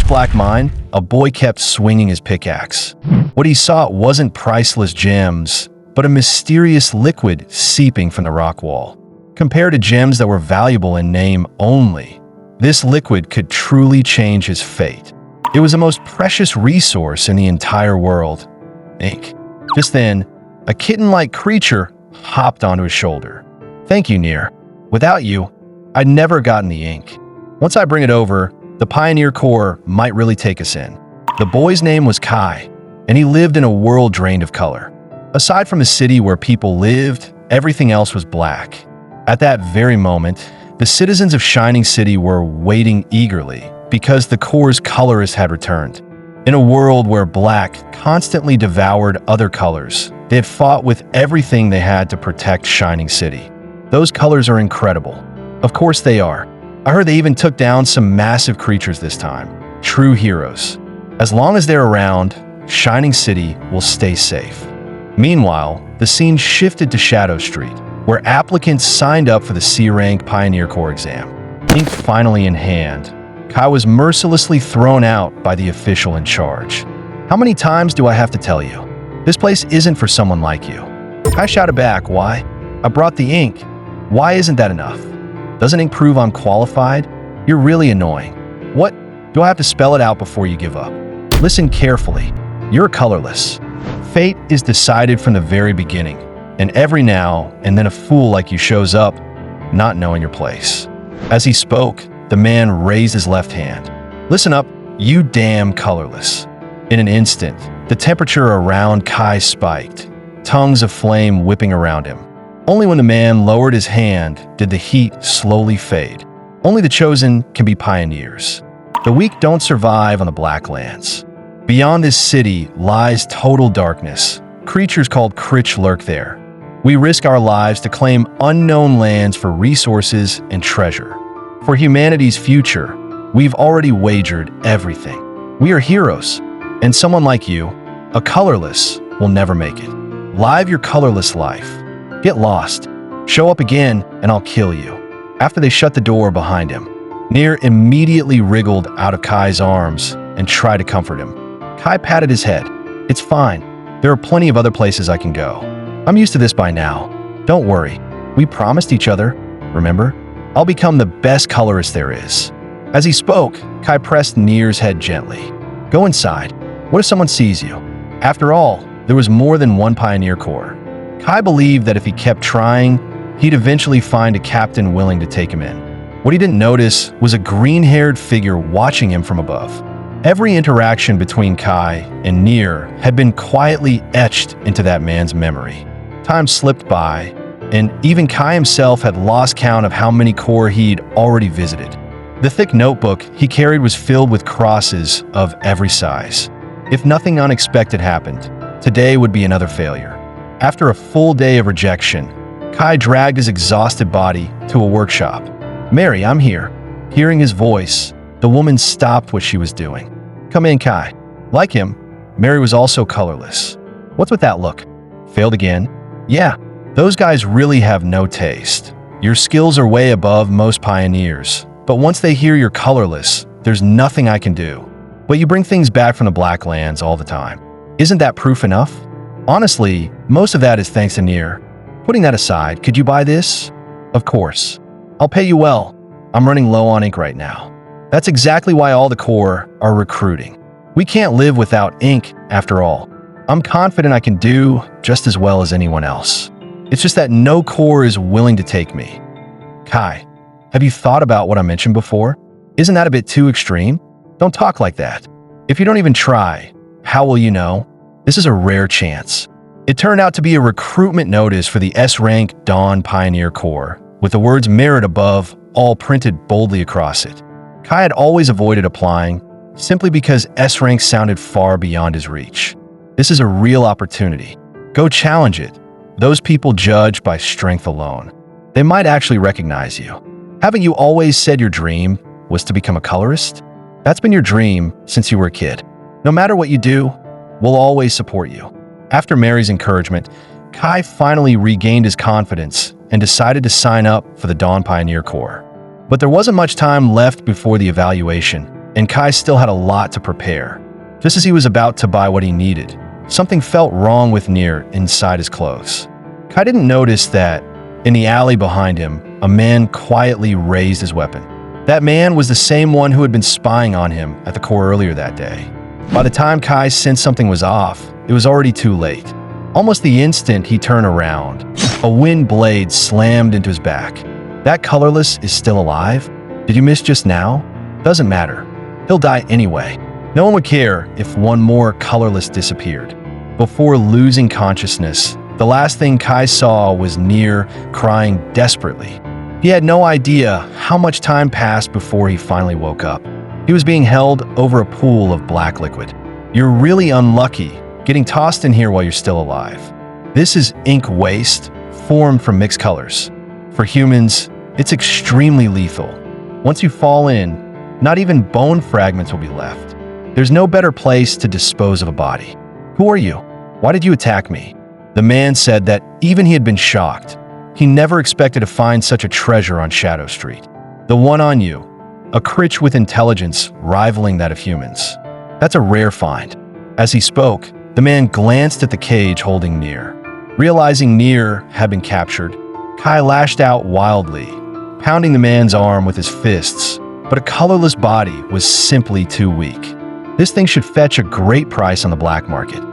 pitch-black mine, a boy kept swinging his pickaxe. What he sought wasn't priceless gems, but a mysterious liquid seeping from the rock wall. Compared to gems that were valuable in name only, this liquid could truly change his fate. It was the most precious resource in the entire world: ink. Just then, a kitten-like creature hopped onto his shoulder. "Thank you, Nier. Without you, I'd never gotten the ink. Once I bring it over, the Pioneer Corps might really take us in." The boy's name was Kai, and he lived in a world drained of color. Aside from the city where people lived, everything else was black. At that very moment, the citizens of Shining City were waiting eagerly because the Corps' colorist had returned. In a world where black constantly devoured other colors, they had fought with everything they had to protect Shining City. Those colors are incredible. Of course they are. I heard they even took down some massive creatures this time. True heroes. As long as they're around, Shining City will stay safe. Meanwhile, the scene shifted to Shadow Street, where applicants signed up for the C-Rank Pioneer Corps exam. Ink finally in hand, Kai was mercilessly thrown out by the official in charge. "How many times do I have to tell you? This place isn't for someone like you." Kai shouted back, "Why? I brought the ink. Why isn't that enough? Doesn't ink prove I'm qualified? You're really annoying. What? Do I have to spell it out before you give up? Listen carefully. You're colorless. Fate is decided from the very beginning, and every now and then a fool like you shows up, not knowing your place." As he spoke, the man raised his left hand. "Listen up, you damn colorless." In an instant, the temperature around Kai spiked, tongues of flame whipping around him. Only when the man lowered his hand did the heat slowly fade. Only the chosen can be pioneers. The weak don't survive on the Blacklands. Beyond this city lies total darkness. Creatures called Critch lurk there. We risk our lives to claim unknown lands for resources and treasure. For humanity's future, we've already wagered everything. We are heroes, and someone like you, a colorless, will never make it. Live your colorless life. Get lost. Show up again, and I'll kill you." After they shut the door behind him, Nier immediately wriggled out of Kai's arms and tried to comfort him. Kai patted his head. "It's fine. There are plenty of other places I can go. I'm used to this by now. Don't worry. We promised each other, remember? I'll become the best colorist there is." As he spoke, Kai pressed Nier's head gently. "Go inside. What if someone sees you?" After all, there was more than one Pioneer Corps. Kai believed that if he kept trying, he'd eventually find a captain willing to take him in. What he didn't notice was a green-haired figure watching him from above. Every interaction between Kai and Nier had been quietly etched into that man's memory. Time slipped by, and even Kai himself had lost count of how many corps he'd already visited. The thick notebook he carried was filled with crosses of every size. If nothing unexpected happened, today would be another failure. After a full day of rejection, Kai dragged his exhausted body to a workshop. "Mary, I'm here." Hearing his voice, the woman stopped what she was doing. "Come in, Kai." Like him, Mary was also colorless. "What's with that look?" "Failed again?" "Yeah, those guys really have no taste. Your skills are way above most pioneers, but once they hear you're colorless, there's nothing I can do. But you bring things back from the Blacklands all the time. Isn't that proof enough?" "Honestly, most of that is thanks to Nier. Putting that aside, could you buy this?" "Of course. I'll pay you well. I'm running low on ink right now." That's exactly why all the Corps are recruiting. We can't live without ink, after all. I'm confident I can do just as well as anyone else. It's just that no Corps is willing to take me. Kai, have you thought about what I mentioned before? Isn't that a bit too extreme? Don't talk like that. If you don't even try, how will you know? This is a rare chance. It turned out to be a recruitment notice for the S-Rank Dawn Pioneer Corps, with the words "Merit" above, all printed boldly across it. Kai had always avoided applying, simply because S-Rank sounded far beyond his reach. This is a real opportunity. Go challenge it. Those people judge by strength alone. They might actually recognize you. Haven't you always said your dream was to become a colorist? That's been your dream since you were a kid. No matter what you do, we'll always support you. After Mary's encouragement, Kai finally regained his confidence and decided to sign up for the Dawn Pioneer Corps. But there wasn't much time left before the evaluation, and Kai still had a lot to prepare. Just as he was about to buy what he needed, something felt wrong with Nier inside his clothes. Kai didn't notice that, in the alley behind him, a man quietly raised his weapon. That man was the same one who had been spying on him at the core earlier that day. By the time Kai sensed something was off, it was already too late. Almost the instant he turned around, a wind blade slammed into his back. That Colorless is still alive? Did you miss just now? Doesn't matter. He'll die anyway. No one would care if one more Colorless disappeared. Before losing consciousness, the last thing Kai saw was Nier crying desperately. He had no idea how much time passed before he finally woke up. He was being held over a pool of black liquid. You're really unlucky getting tossed in here while you're still alive. This is ink waste formed from mixed colors. For humans, it's extremely lethal. Once you fall in, not even bone fragments will be left. There's no better place to dispose of a body. Who are you? Why did you attack me? The man said that even he had been shocked. He never expected to find such a treasure on Shadow Street. The one on you, a critch with intelligence rivaling that of humans. That's a rare find. As he spoke, the man glanced at the cage holding Nier. Realizing Nier had been captured, Kai lashed out wildly, pounding the man's arm with his fists, but a colorless body was simply too weak. This thing should fetch a great price on the black market.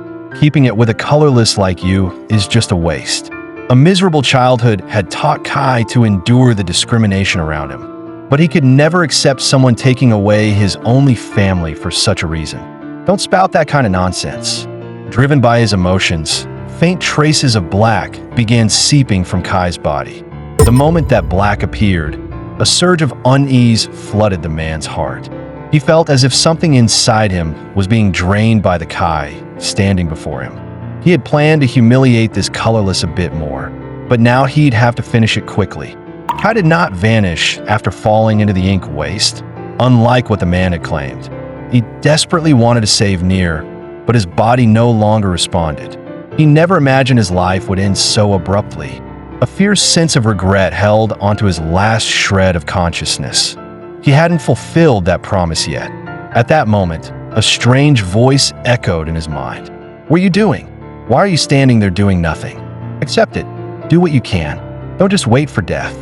Keeping it with a colorless like you is just a waste. A miserable childhood had taught Kai to endure the discrimination around him, but he could never accept someone taking away his only family for such a reason. Don't spout that kind of nonsense. Driven by his emotions, faint traces of black began seeping from Kai's body. The moment that black appeared, a surge of unease flooded the man's heart. He felt as if something inside him was being drained by the Kai standing before him. He had planned to humiliate this colorless a bit more, but now he'd have to finish it quickly. Kai did not vanish after falling into the ink waste, unlike what the man had claimed. He desperately wanted to save Nier, but his body no longer responded. He never imagined his life would end so abruptly. A fierce sense of regret held onto his last shred of consciousness. He hadn't fulfilled that promise yet. At that moment, a strange voice echoed in his mind. What are you doing? Why are you standing there doing nothing? Accept it. Do what you can. Don't just wait for death.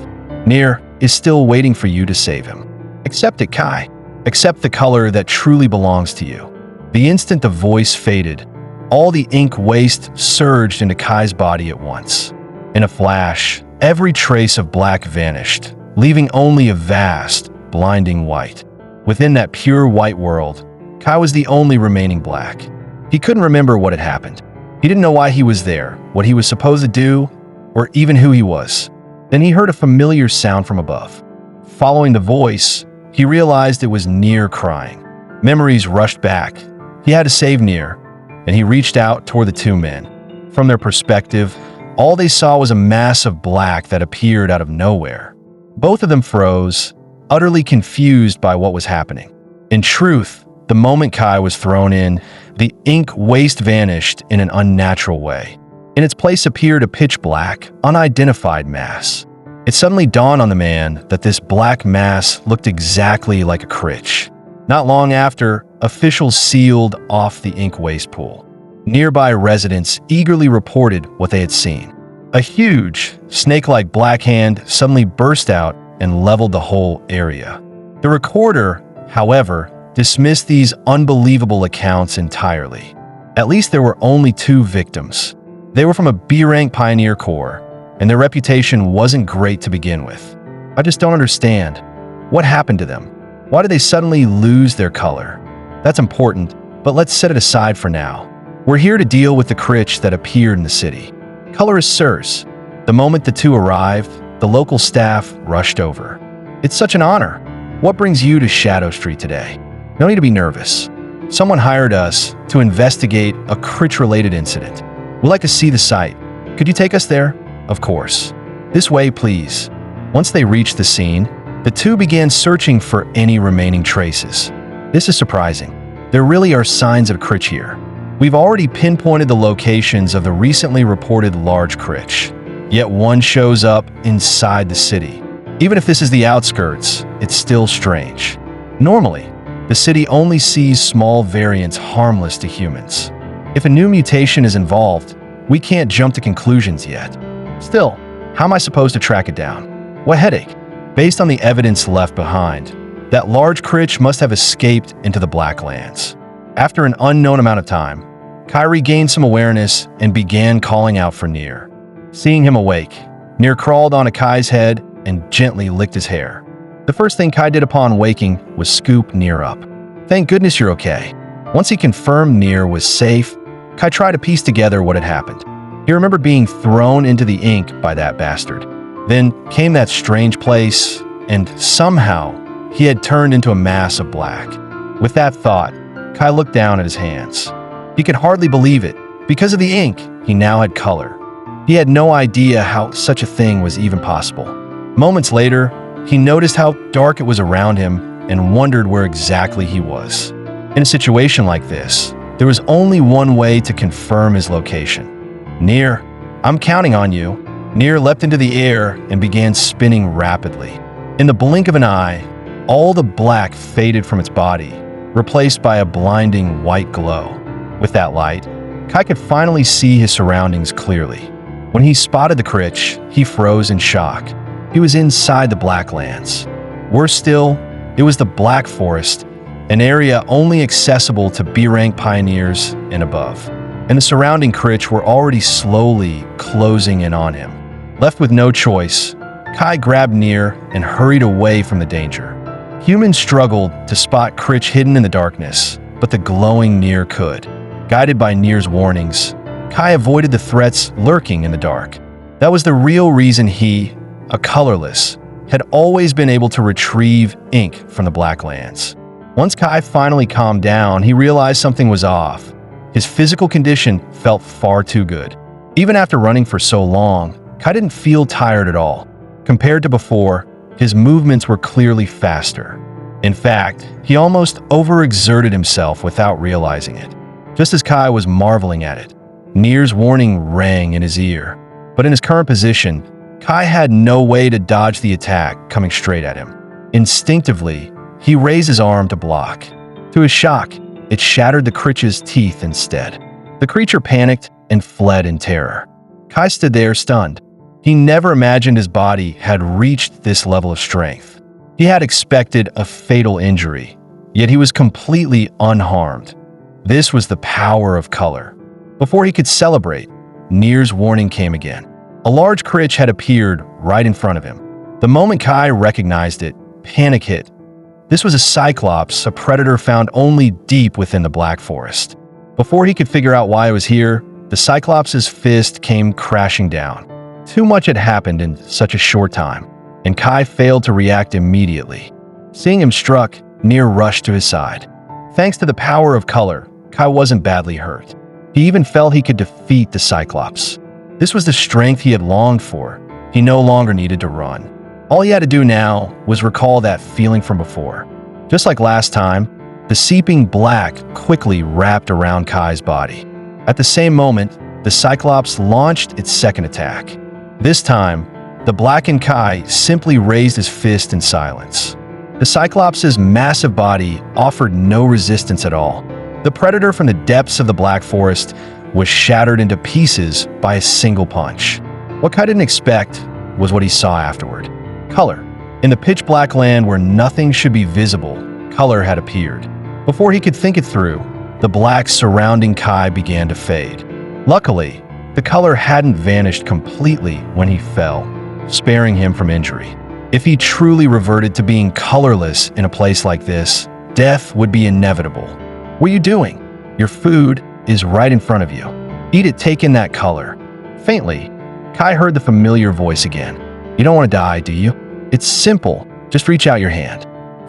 Nier is still waiting for you to save him. Accept it, Kai. Accept the color that truly belongs to you. The instant the voice faded, all the ink waste surged into Kai's body at once. In a flash, every trace of black vanished, leaving only a vast, blinding white. Within that pure white world, Kai was the only remaining black. He couldn't remember what had happened. He didn't know why he was there, what he was supposed to do, or even who he was. Then he heard a familiar sound from above. Following the voice, he realized it was Nier crying. Memories rushed back. He had to save Nier, and he reached out toward the two men. From their perspective, all they saw was a mass of black that appeared out of nowhere. Both of them froze, utterly confused by what was happening. In truth, the moment Kai was thrown in, the ink waste vanished in an unnatural way. In its place appeared a pitch-black, unidentified mass. It suddenly dawned on the man that this black mass looked exactly like a critch. Not long after, officials sealed off the ink waste pool. Nearby residents eagerly reported what they had seen. A huge, snake-like black hand suddenly burst out and leveled the whole area. The recorder, however, dismissed these unbelievable accounts entirely. At least there were only 2 victims. They were from a B-rank pioneer corps, and their reputation wasn't great to begin with. I just don't understand. What happened to them? Why did they suddenly lose their color? That's important, but let's set it aside for now. We're here to deal with the critch that appeared in the city. Colorless sirs. The moment the 2 arrived, the local staff rushed over. It's such an honor. What brings you to Shadow Street today? No need to be nervous. Someone hired us to investigate a critch-related incident. We'd like to see the site. Could you take us there? Of course. This way, please. Once they reached the scene, the 2 began searching for any remaining traces. This is surprising. There really are signs of critch here. We've already pinpointed the locations of the recently reported large critch, yet one shows up inside the city. Even if this is the outskirts, it's still strange. Normally, The city only sees small variants harmless to humans. If a new mutation is involved, we can't jump to conclusions yet. Still, how am I supposed to track it down? What headache? Based on the evidence left behind, that large Critch must have escaped into the Blacklands. After an unknown amount of time, Kai regained some awareness and began calling out for Nier. Seeing him awake, Nier crawled onto Kai's head and gently licked his hair. The first thing Kai did upon waking was scoop Nier up. "Thank goodness you're okay." Once he confirmed Nier was safe, Kai tried to piece together what had happened. He remembered being thrown into the ink by that bastard. Then came that strange place, and somehow he had turned into a mass of black. With that thought, Kai looked down at his hands. He could hardly believe it. Because of the ink, he now had color. He had no idea how such a thing was even possible. Moments later, he noticed how dark it was around him and wondered where exactly he was. In a situation like this, there was only one way to confirm his location. "Nier, I'm counting on you." Nier leapt into the air and began spinning rapidly. In the blink of an eye, all the black faded from its body, replaced by a blinding white glow. With that light, Kai could finally see his surroundings clearly. When he spotted the Critch, he froze in shock. He was inside the Blacklands. Worse still, it was the Black Forest, an area only accessible to B-rank pioneers and above. And the surrounding Critch were already slowly closing in on him. Left with no choice, Kai grabbed Nier and hurried away from the danger. Humans struggled to spot Critch hidden in the darkness, but the glowing Nier could. Guided by Nier's warnings, Kai avoided the threats lurking in the dark. That was the real reason he, a Colorless, had always been able to retrieve ink from the Blacklands. Once Kai finally calmed down, he realized something was off. His physical condition felt far too good. Even after running for so long, Kai didn't feel tired at all. Compared to before, his movements were clearly faster. In fact, he almost overexerted himself without realizing it. Just as Kai was marveling at it, Nier's warning rang in his ear. But in his current position, Kai had no way to dodge the attack coming straight at him. Instinctively, he raised his arm to block. To his shock, it shattered the Critch's teeth instead. The creature panicked and fled in terror. Kai stood there stunned. He never imagined his body had reached this level of strength. He had expected a fatal injury, yet he was completely unharmed. This was the power of color. Before he could celebrate, Nier's warning came again. A large Critch had appeared right in front of him. The moment Kai recognized it, panic hit. This was a Cyclops, a predator found only deep within the Black Forest. Before he could figure out why it was here, the Cyclops' fist came crashing down. Too much had happened in such a short time, and Kai failed to react immediately. Seeing him struck, Nier rushed to his side. Thanks to the power of color, Kai wasn't badly hurt. He even felt he could defeat the Cyclops. This was the strength he had longed for. He no longer needed to run. All he had to do now was recall that feeling from before. Just like last time, the seeping black quickly wrapped around Kai's body. At the same moment, the Cyclops launched its second attack. This time, the blackened Kai simply raised his fist in silence. The Cyclops' massive body offered no resistance at all. The predator from the depths of the Black Forest was shattered into pieces by a single punch. What Kai didn't expect was what he saw afterward. Color. In the pitch-black land where nothing should be visible, color had appeared. Before he could think it through, the black surrounding Kai began to fade. Luckily, the color hadn't vanished completely when he fell, sparing him from injury. If he truly reverted to being colorless in a place like this, death would be inevitable. What are you doing? Your food is right in front of you. Eat it, take in that color. Faintly, Kai heard the familiar voice again. You don't want to die, do you? It's simple. Just reach out your hand.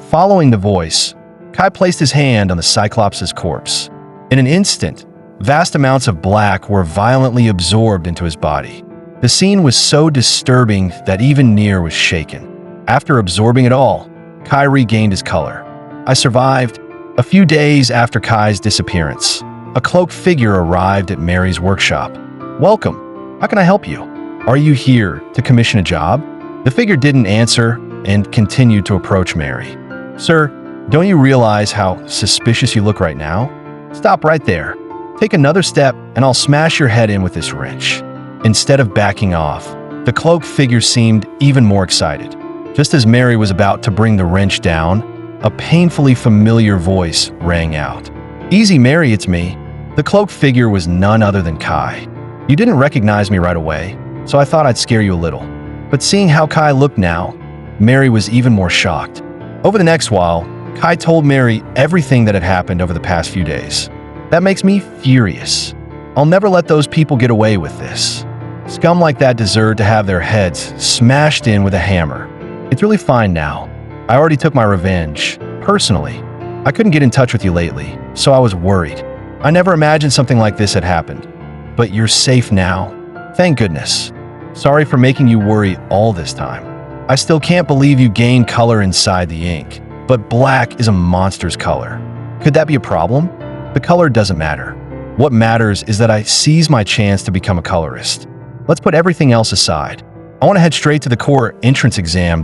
Following the voice, Kai placed his hand on the Cyclops' corpse. In an instant, vast amounts of black were violently absorbed into his body. The scene was so disturbing that even Nier was shaken. After absorbing it all, Kai regained his color. I survived. A few days after Kai's disappearance, a cloaked figure arrived at Mary's workshop. Welcome. How can I help you? Are you here to commission a job? The figure didn't answer and continued to approach Mary. Sir, Don't you realize how suspicious you look right now? Stop right there. Take another step and I'll smash your head in with this wrench. Instead of backing off, the cloaked figure seemed even more excited. Just as Mary was about to bring the wrench down, a painfully familiar voice rang out. "Easy, Mary, it's me." The cloaked figure was none other than Kai. "You didn't recognize me right away, so I thought I'd scare you a little." But seeing how Kai looked now, Mary was even more shocked. Over the next while, Kai told Mary everything that had happened over the past few days. "That makes me furious. I'll never let those people get away with this. Scum like that deserve to have their heads smashed in with a hammer. It's really fine now. I already took my revenge, personally. I couldn't get in touch with you lately, so I was worried. I never imagined something like this had happened. But you're safe now. Thank goodness. Sorry for making you worry all this time. I still can't believe you gained color inside the ink, but black is a monster's color. Could that be a problem? The color doesn't matter. What matters is that I seized my chance to become a colorist. Let's put everything else aside. I want to head straight to the core entrance exam.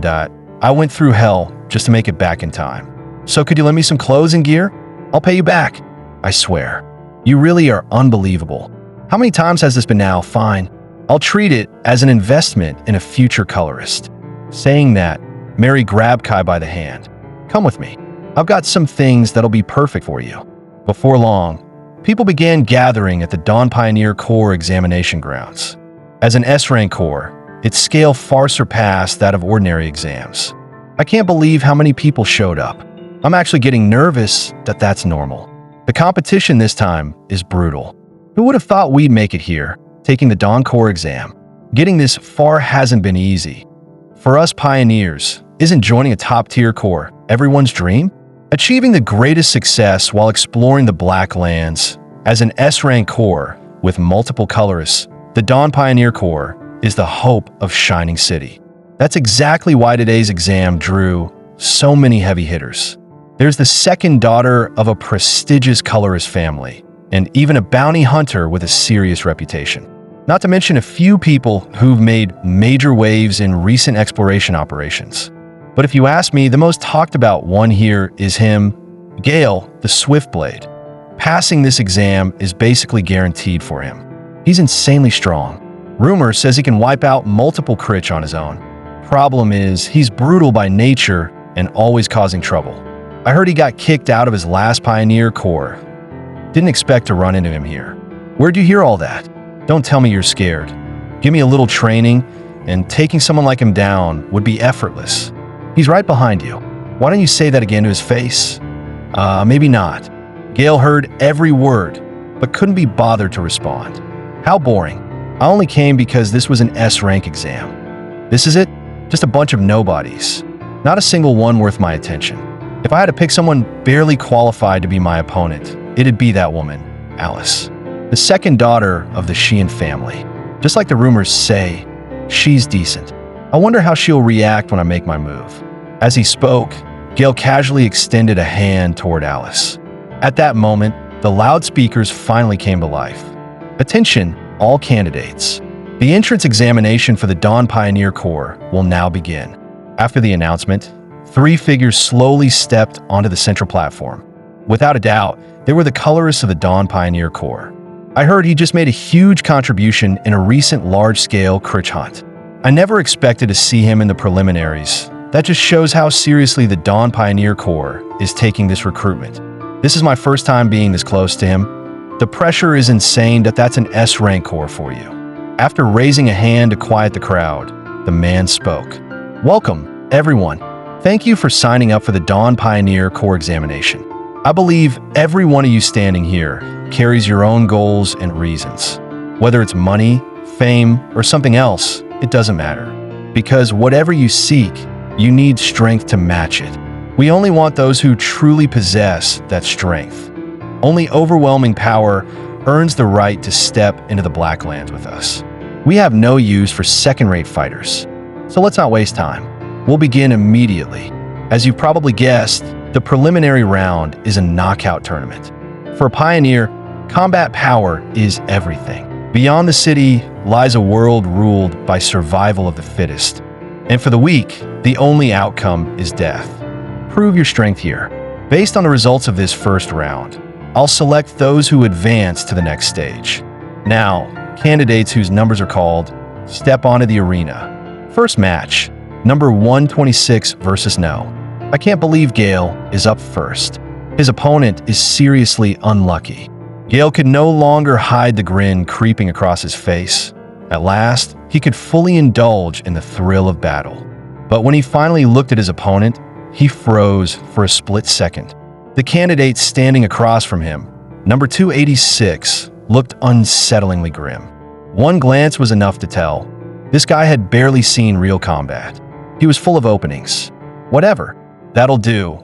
I went through hell just to make it back in time. So could you lend me some clothes and gear? I'll pay you back. I swear. You really are unbelievable. How many times has this been now? Fine. I'll treat it as an investment in a future colorist." Saying that, Mary grabbed Kai by the hand. "Come with me. I've got some things that'll be perfect for you." Before long, people began gathering at the Dawn Pioneer Corps examination grounds. As an S-rank corps, its scale far surpassed that of ordinary exams. I can't believe how many people showed up. I'm actually getting nervous that that's normal. The competition this time is brutal. Who would have thought we'd make it here, taking the Dawn Corps exam? Getting this far hasn't been easy. For us pioneers, isn't joining a top-tier corps everyone's dream? Achieving the greatest success while exploring the Black Lands. As an S-rank corps with multiple colorists, the Dawn Pioneer Corps is the hope of Shining City. That's exactly why today's exam drew so many heavy hitters. There's the second daughter of a prestigious colorist family, and even a bounty hunter with a serious reputation. Not to mention a few people who've made major waves in recent exploration operations. But if you ask me, the most talked about one here is him, Gale, the Swiftblade. Passing this exam is basically guaranteed for him. He's insanely strong. Rumor says he can wipe out multiple crits on his own. Problem is, he's brutal by nature and always causing trouble. I heard he got kicked out of his last Pioneer Corps. Didn't expect to run into him here. Where'd you hear all that? Don't tell me you're scared. Give me a little training, and taking someone like him down would be effortless. He's right behind you. Why don't you say that again to his face? Maybe not. Gale heard every word, but couldn't be bothered to respond. How boring. I only came because this was an S-rank exam. This is it? Just a bunch of nobodies. Not a single one worth my attention. If I had to pick someone barely qualified to be my opponent, it'd be that woman, Alice. The second daughter of the Sheehan family. Just like the rumors say, she's decent. I wonder how she'll react when I make my move. As he spoke, Gale casually extended a hand toward Alice. At that moment, the loudspeakers finally came to life. Attention, all candidates. The entrance examination for the Dawn Pioneer Corps will now begin. After the announcement, 3 figures slowly stepped onto the central platform. Without a doubt, they were the colorists of the Dawn Pioneer Corps. I heard he just made a huge contribution in a recent large-scale critch hunt. I never expected to see him in the preliminaries. That just shows how seriously the Dawn Pioneer Corps is taking this recruitment. This is my first time being this close to him. The pressure is insane that's an S-rank corps for you. After raising a hand to quiet the crowd, the man spoke. Welcome, everyone. Thank you for signing up for the Dawn Pioneer Corps examination. I believe every one of you standing here carries your own goals and reasons. Whether it's money, fame, or something else, it doesn't matter. Because whatever you seek, you need strength to match it. We only want those who truly possess that strength. Only overwhelming power earns the right to step into the Black Lands with us. We have no use for second-rate fighters. So let's not waste time. We'll begin immediately. As you've probably guessed, the preliminary round is a knockout tournament. For a pioneer, combat power is everything. Beyond the city lies a world ruled by survival of the fittest. And for the weak, the only outcome is death. Prove your strength here. Based on the results of this first round, I'll select those who advance to the next stage. Now, candidates whose numbers are called step onto the arena. First match, number 126 versus No. I can't believe Gale is up first. His opponent is seriously unlucky. Gale could no longer hide the grin creeping across his face. At last, he could fully indulge in the thrill of battle. But when he finally looked at his opponent, he froze for a split second. The candidate standing across from him, number 286, looked unsettlingly grim. One glance was enough to tell. This guy had barely seen real combat. He was full of openings. Whatever. That'll do.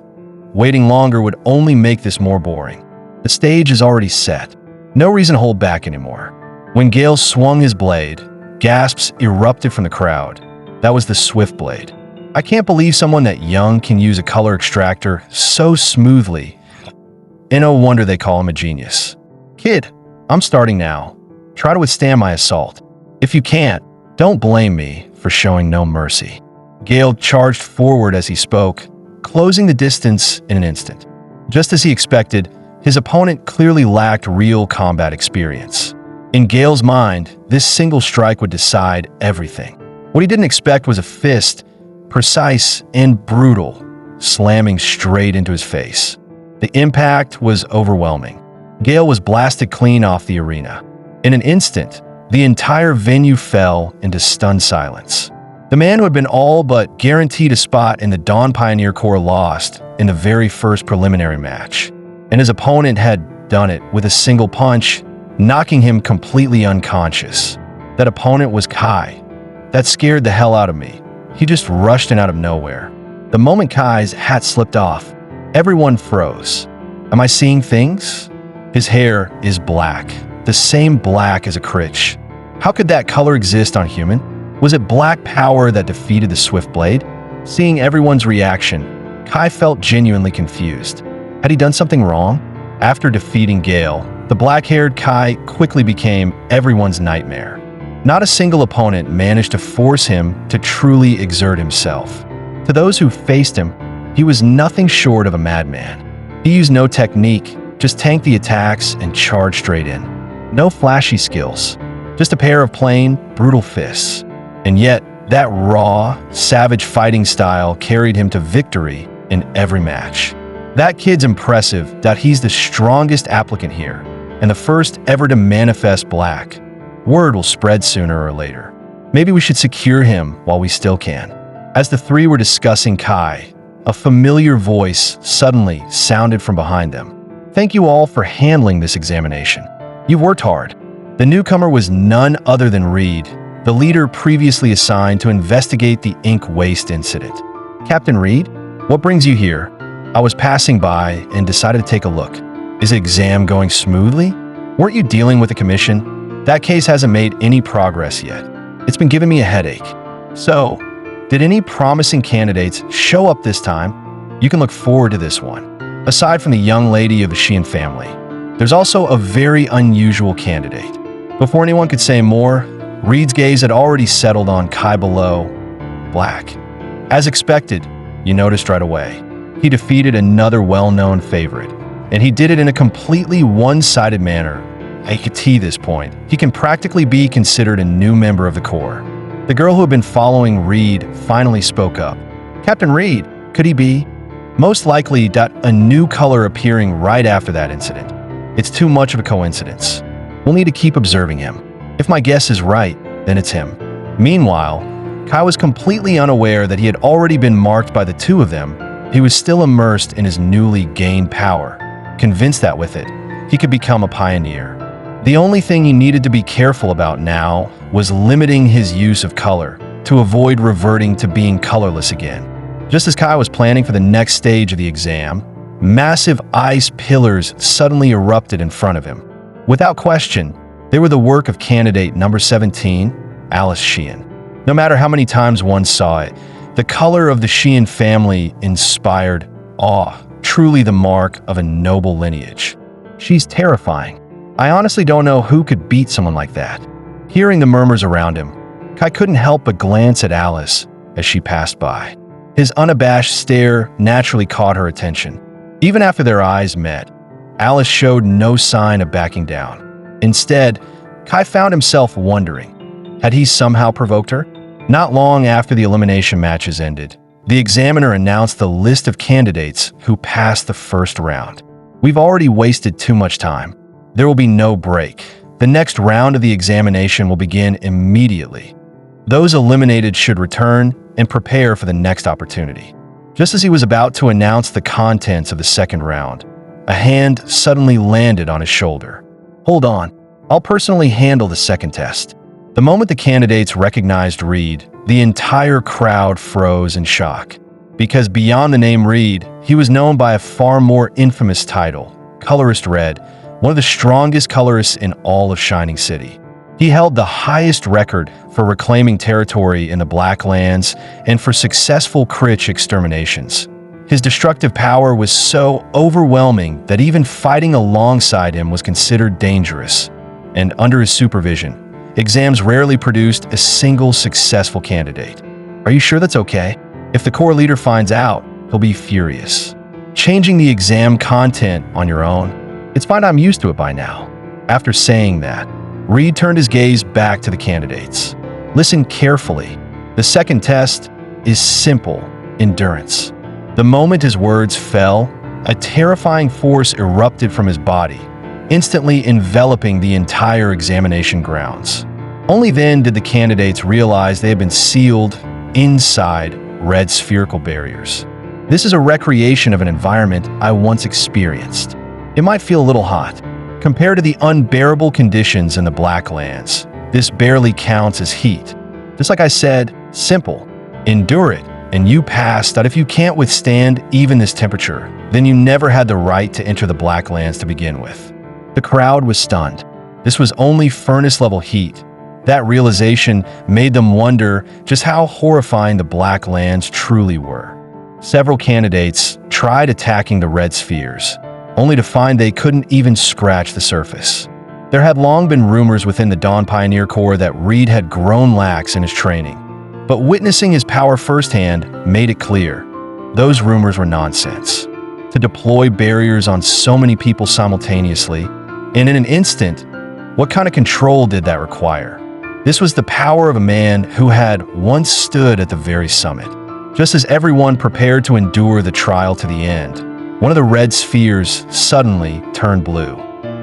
Waiting longer would only make this more boring. The stage is already set. No reason to hold back anymore. When Gale swung his blade, gasps erupted from the crowd. That was the Swift Blade. I can't believe someone that young can use a color extractor so smoothly. And no wonder they call him a genius. Kid, I'm starting now. Try to withstand my assault. If you can't, don't blame me for showing no mercy. Gale charged forward as he spoke, closing the distance in an instant. Just as he expected, his opponent clearly lacked real combat experience. In Gale's mind, this single strike would decide everything. What he didn't expect was a fist, precise and brutal, slamming straight into his face. The impact was overwhelming. Gale was blasted clean off the arena. In an instant, the entire venue fell into stunned silence. The man who had been all but guaranteed a spot in the Dawn Pioneer Corps lost in the very first preliminary match, and his opponent had done it with a single punch, knocking him completely unconscious. That opponent was Kai. That scared the hell out of me. He just rushed in out of nowhere. The moment Kai's hat slipped off, everyone froze. Am I seeing things? His hair is black, the same black as a critch. How could that color exist on human? Was it black power that defeated the Swift Blade? Seeing everyone's reaction, Kai felt genuinely confused. Had he done something wrong? After defeating Gale, the black-haired Kai quickly became everyone's nightmare. Not a single opponent managed to force him to truly exert himself. To those who faced him, he was nothing short of a madman. He used no technique, just tanked the attacks and charged straight in. No flashy skills, just a pair of plain, brutal fists. And yet, that raw, savage fighting style carried him to victory in every match. That kid's impressive that he's the strongest applicant here, and the first ever to manifest black. Word will spread sooner or later. Maybe we should secure him while we still can. As the three were discussing Kai, a familiar voice suddenly sounded from behind them. Thank you all for handling this examination. You've worked hard. The newcomer was none other than Reed, the leader previously assigned to investigate the ink waste incident. Captain Reed, what brings you here? I was passing by and decided to take a look. Is the exam going smoothly? Weren't you dealing with a commission? That case hasn't made any progress yet. It's been giving me a headache. So, did any promising candidates show up this time? You can look forward to this one. Aside from the young lady of the Sheehan family, there's also a very unusual candidate. Before anyone could say more, Reed's gaze had already settled on Kai below, black. As expected, you noticed right away. He defeated another well-known favorite, and he did it in a completely one-sided manner. At this point, he can practically be considered a new member of the Corps. The girl who had been following Reed finally spoke up. Captain Reed, could he be? Most likely that a new color appearing right after that incident. It's too much of a coincidence. We'll need to keep observing him. If my guess is right, then it's him. Meanwhile, Kai was completely unaware that he had already been marked by the two of them. He was still immersed in his newly gained power, convinced that with it, he could become a pioneer. The only thing he needed to be careful about now was limiting his use of color to avoid reverting to being colorless again. Just as Kai was planning for the next stage of the exam, massive ice pillars suddenly erupted in front of him. Without question, they were the work of candidate number 17, Alice Sheehan. No matter how many times one saw it, the color of the Sheehan family inspired awe, truly the mark of a noble lineage. She's terrifying. I honestly don't know who could beat someone like that. Hearing the murmurs around him, Kai couldn't help but glance at Alice as she passed by. His unabashed stare naturally caught her attention. Even after their eyes met, Alice showed no sign of backing down. Instead, Kai found himself wondering, had he somehow provoked her? Not long after the elimination matches ended, the examiner announced the list of candidates who passed the first round. We've already wasted too much time. There will be no break. The next round of the examination will begin immediately. Those eliminated should return and prepare for the next opportunity. Just as he was about to announce the contents of the second round, a hand suddenly landed on his shoulder. Hold on, I'll personally handle the second test. The moment the candidates recognized Reed, the entire crowd froze in shock. Because beyond the name Reed, he was known by a far more infamous title, Colorist Red, one of the strongest colorists in all of Shining City. He held the highest record for reclaiming territory in the Black Lands and for successful Critch exterminations. His destructive power was so overwhelming that even fighting alongside him was considered dangerous. And under his supervision, exams rarely produced a single successful candidate. Are you sure that's okay? If the core leader finds out, he'll be furious. Changing the exam content on your own? It's fine, I'm used to it by now. After saying that, Reed turned his gaze back to the candidates. Listen carefully. The second test is simple: endurance. The moment his words fell, a terrifying force erupted from his body, instantly enveloping the entire examination grounds. Only then did the candidates realize they had been sealed inside red spherical barriers. This is a recreation of an environment I once experienced. It might feel a little hot. Compared to the unbearable conditions in the Black Lands, this barely counts as heat. Just like I said, simple. Endure it, and you pass that. If you can't withstand even this temperature, then you never had the right to enter the Black Lands to begin with. The crowd was stunned. This was only furnace-level heat. That realization made them wonder just how horrifying the Black Lands truly were. Several candidates tried attacking the red spheres, only to find they couldn't even scratch the surface. There had long been rumors within the Dawn Pioneer Corps that Reed had grown lax in his training, but witnessing his power firsthand made it clear those rumors were nonsense. To deploy barriers on so many people simultaneously, and in an instant, what kind of control did that require? This was the power of a man who had once stood at the very summit. Just as everyone prepared to endure the trial to the end, one of the red spheres suddenly turned blue.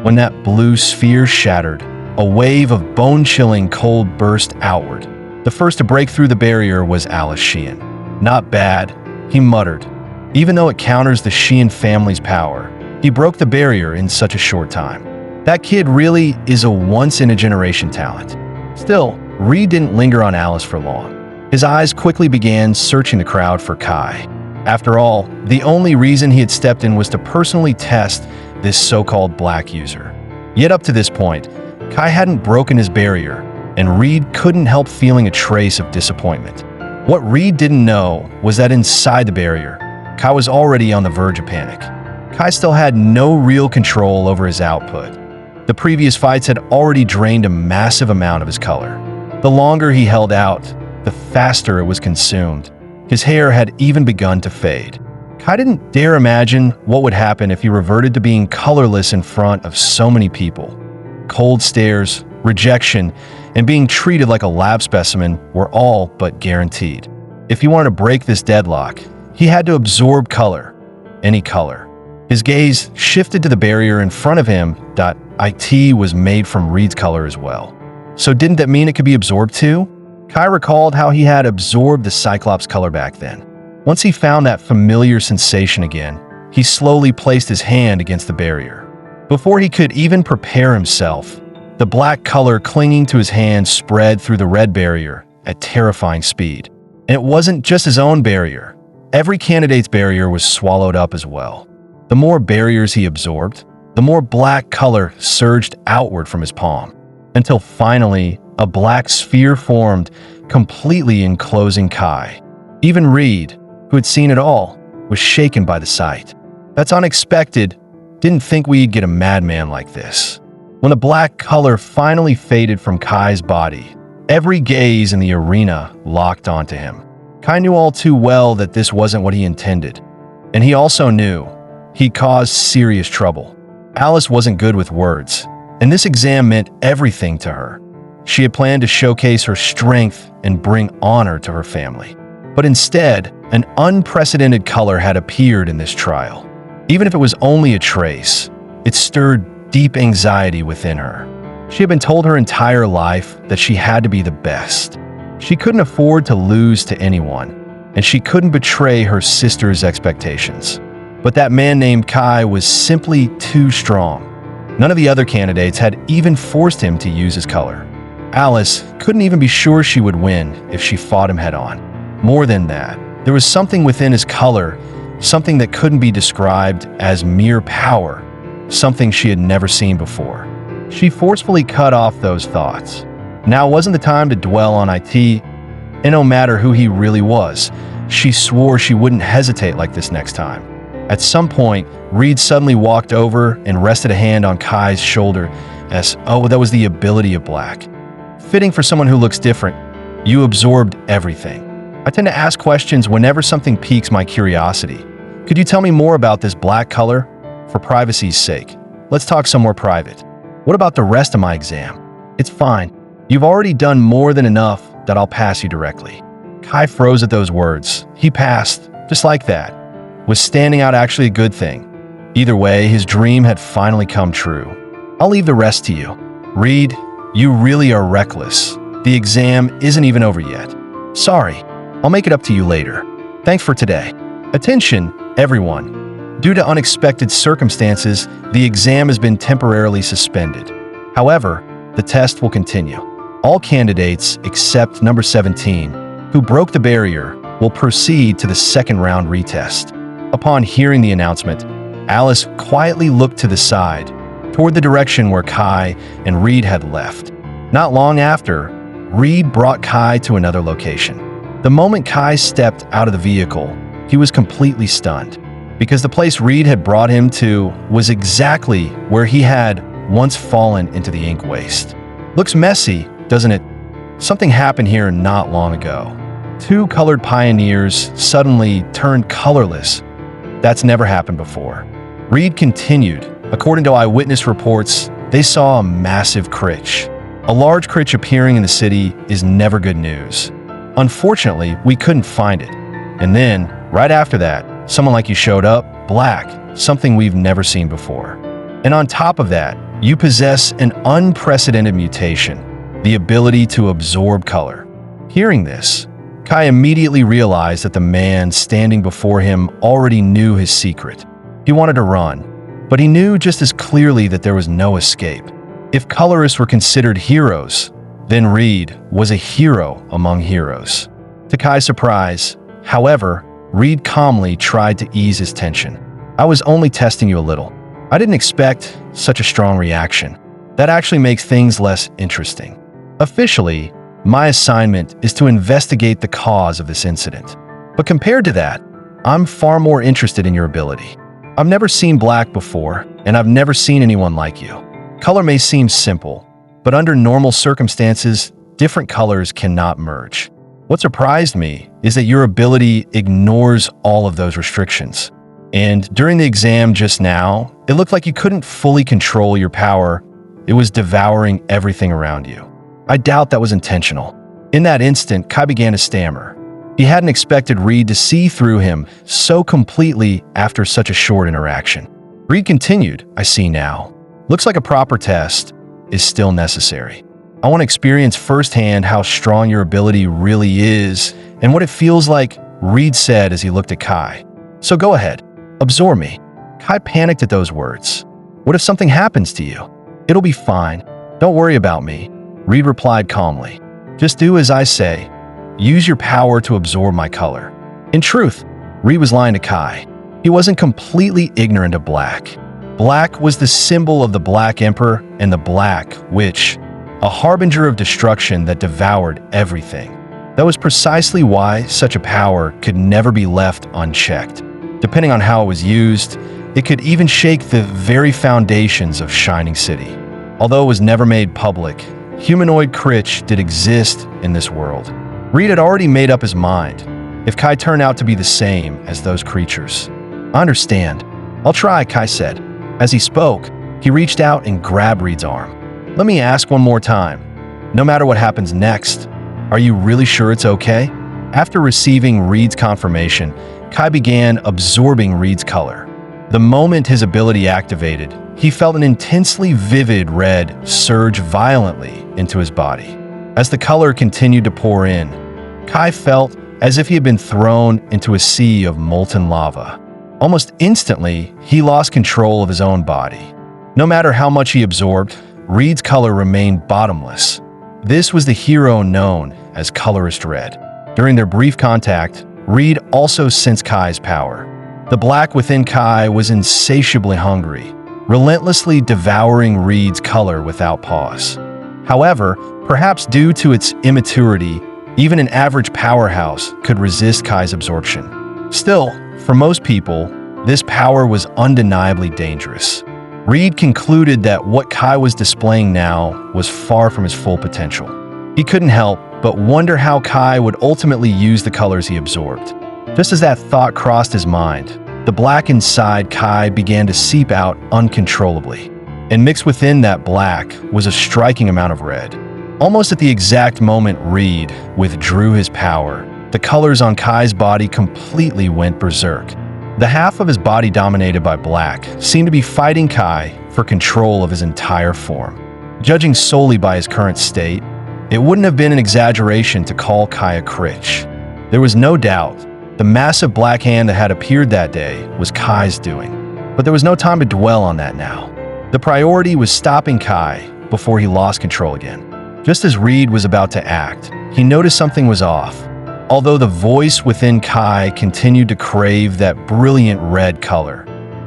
When that blue sphere shattered, a wave of bone-chilling cold burst outward. The first to break through the barrier was Alice Sheehan. Not bad, he muttered. Even though it counters the Sheehan family's power, he broke the barrier in such a short time. That kid really is a once-in-a-generation talent. Still, Reed didn't linger on Alice for long. His eyes quickly began searching the crowd for Kai. After all, the only reason he had stepped in was to personally test this so-called black user. Yet up to this point, Kai hadn't broken his barrier, and Reed couldn't help feeling a trace of disappointment. What Reed didn't know was that inside the barrier, Kai was already on the verge of panic. Kai still had no real control over his output. The previous fights had already drained a massive amount of his color. The longer he held out, the faster it was consumed. His hair had even begun to fade. Kai didn't dare imagine what would happen if he reverted to being colorless in front of so many people. Cold stares, rejection, and being treated like a lab specimen were all but guaranteed. If he wanted to break this deadlock, he had to absorb color, any color. His gaze shifted to the barrier in front of him. It was made from Reed's color as well. So didn't that mean it could be absorbed too? Kai recalled how he had absorbed the Cyclops color back then. Once he found that familiar sensation again, he slowly placed his hand against the barrier. Before he could even prepare himself, the black color clinging to his hand spread through the red barrier at terrifying speed. And it wasn't just his own barrier. Every candidate's barrier was swallowed up as well. The more barriers he absorbed, the more black color surged outward from his palm, until finally a black sphere formed, completely enclosing Kai. Even Reed, who had seen it all, was shaken by the sight. That's unexpected. Didn't think we'd get a madman like this. When the black color finally faded from Kai's body, every gaze in the arena locked onto him. Kai knew all too well that this wasn't what he intended. And he also knew he caused serious trouble. Alice wasn't good with words, and this exam meant everything to her. She had planned to showcase her strength and bring honor to her family. But instead, an unprecedented color had appeared in this trial. Even if it was only a trace, it stirred deep anxiety within her. She had been told her entire life that she had to be the best. She couldn't afford to lose to anyone, and she couldn't betray her sister's expectations. But that man named Kai was simply too strong. None of the other candidates had even forced him to use his color. Alice couldn't even be sure she would win if she fought him head-on. More than that, there was something within his color, something that couldn't be described as mere power, something she had never seen before. She forcefully cut off those thoughts. Now wasn't the time to dwell on it, and no matter who he really was, she swore she wouldn't hesitate like this next time. At some point, Reed suddenly walked over and rested a hand on Kai's shoulder as, oh, that was the ability of black. Fitting for someone who looks different, you absorbed everything. I tend to ask questions whenever something piques my curiosity. Could you tell me more about this black color? For privacy's sake, let's talk some more private. What about the rest of my exam? It's fine. You've already done more than enough that I'll pass you directly. Kai froze at those words. He passed, just like that. Was standing out actually a good thing? Either way, his dream had finally come true. I'll leave the rest to you. Reed, you really are reckless. The exam isn't even over yet. Sorry. I'll make it up to you later. Thanks for today. Attention, everyone. Due to unexpected circumstances, the exam has been temporarily suspended. However, the test will continue. All candidates except number 17, who broke the barrier, will proceed to the second round retest. Upon hearing the announcement, Alice quietly looked to the side, toward the direction where Kai and Reed had left. Not long after, Reed brought Kai to another location. The moment Kai stepped out of the vehicle, he was completely stunned, because the place Reed had brought him to was exactly where he had once fallen into the ink waste. Looks messy, doesn't it? Something happened here not long ago. Two colored pioneers suddenly turned colorless. That's never happened before. Reed continued. According to eyewitness reports, they saw a massive critch. A large critch appearing in the city is never good news. Unfortunately, we couldn't find it. And then, right after that, someone like you showed up, black, something we've never seen before. And on top of that, you possess an unprecedented mutation, the ability to absorb color. Hearing this, Kai immediately realized that the man standing before him already knew his secret. He wanted to run, but he knew just as clearly that there was no escape. If colorists were considered heroes, then Reed was a hero among heroes. To Kai's surprise, however, Reed calmly tried to ease his tension. I was only testing you a little. I didn't expect such a strong reaction. That actually makes things less interesting. Officially, my assignment is to investigate the cause of this incident. But compared to that, I'm far more interested in your ability. I've never seen black before, and I've never seen anyone like you. Color may seem simple, but under normal circumstances, different colors cannot merge. What surprised me is that your ability ignores all of those restrictions. And during the exam just now, it looked like you couldn't fully control your power. It was devouring everything around you. I doubt that was intentional. In that instant, Kai began to stammer. He hadn't expected Reed to see through him so completely after such a short interaction. Reed continued, I see now. Looks like a proper test is still necessary. I want to experience firsthand how strong your ability really is and what it feels like, Reed said as he looked at Kai. So go ahead, absorb me. Kai panicked at those words. What if something happens to you? It'll be fine. Don't worry about me. Reed replied calmly. Just do as I say. Use your power to absorb my color. In truth, Reed was lying to Kai. He wasn't completely ignorant of black. Black was the symbol of the Black Emperor and the Black Witch, a harbinger of destruction that devoured everything. That was precisely why such a power could never be left unchecked. Depending on how it was used, it could even shake the very foundations of Shining City. Although it was never made public, humanoid Critch did exist in this world. Reed had already made up his mind, if Kai turned out to be the same as those creatures. I understand. "I'll try," Kai said. As he spoke, he reached out and grabbed Reed's arm. "Let me ask one more time. No matter what happens next, are you really sure it's okay?" After receiving Reed's confirmation, Kai began absorbing Reed's color. The moment his ability activated, he felt an intensely vivid red surge violently into his body. As the color continued to pour in, Kai felt as if he had been thrown into a sea of molten lava. Almost instantly, he lost control of his own body. No matter how much he absorbed, Reed's color remained bottomless. This was the hero known as Colorless Red. During their brief contact, Reed also sensed Kai's power. The black within Kai was insatiably hungry, relentlessly devouring Reed's color without pause. However, perhaps due to its immaturity, even an average powerhouse could resist Kai's absorption. Still, for most people, this power was undeniably dangerous. Reed concluded that what Kai was displaying now was far from his full potential. He couldn't help but wonder how Kai would ultimately use the colors he absorbed. Just as that thought crossed his mind, the black inside Kai began to seep out uncontrollably. And mixed within that black was a striking amount of red. Almost at the exact moment Reed withdrew his power, the colors on Kai's body completely went berserk. The half of his body dominated by black seemed to be fighting Kai for control of his entire form. Judging solely by his current state, it wouldn't have been an exaggeration to call Kai a critch. There was no doubt the massive black hand that had appeared that day was Kai's doing. But there was no time to dwell on that now. The priority was stopping Kai before he lost control again. Just as Reed was about to act, he noticed something was off. Although the voice within Kai continued to crave that brilliant red color,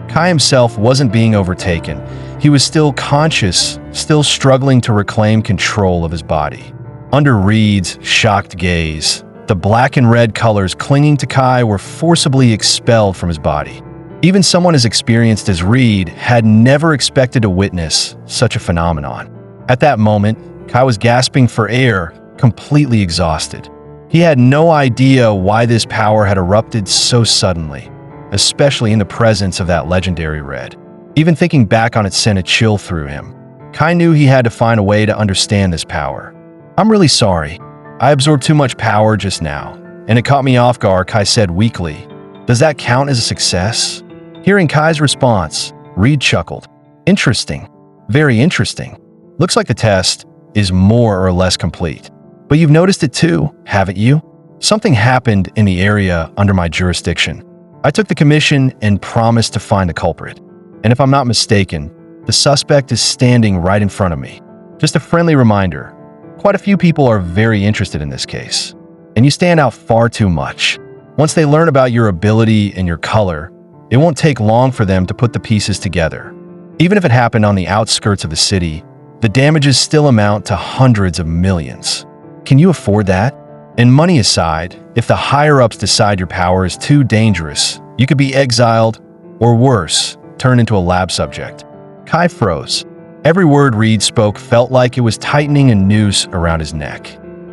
Kai himself wasn't being overtaken. He was still conscious, still struggling to reclaim control of his body. Under Reed's shocked gaze, the black and red colors clinging to Kai were forcibly expelled from his body. Even someone as experienced as Reed had never expected to witness such a phenomenon. At that moment, Kai was gasping for air, completely exhausted. He had no idea why this power had erupted so suddenly, especially in the presence of that legendary red. Even thinking back on it sent a chill through him. Kai knew he had to find a way to understand this power. "I'm really sorry. I absorbed too much power just now, and it caught me off guard," Kai said weakly. "Does that count as a success?" Hearing Kai's response, Reed chuckled. "Interesting. Very interesting. Looks like the test is more or less complete. But you've noticed it too, haven't you? Something happened in the area under my jurisdiction. I took the commission and promised to find the culprit. And if I'm not mistaken, the suspect is standing right in front of me. Just a friendly reminder, quite a few people are very interested in this case. And you stand out far too much. Once they learn about your ability and your color, it won't take long for them to put the pieces together. Even if it happened on the outskirts of the city, the damages still amount to hundreds of millions. Can you afford that? And money aside, if the higher-ups decide your power is too dangerous, you could be exiled, or worse, turned into a lab subject." Kai froze. Every word Reed spoke felt like it was tightening a noose around his neck.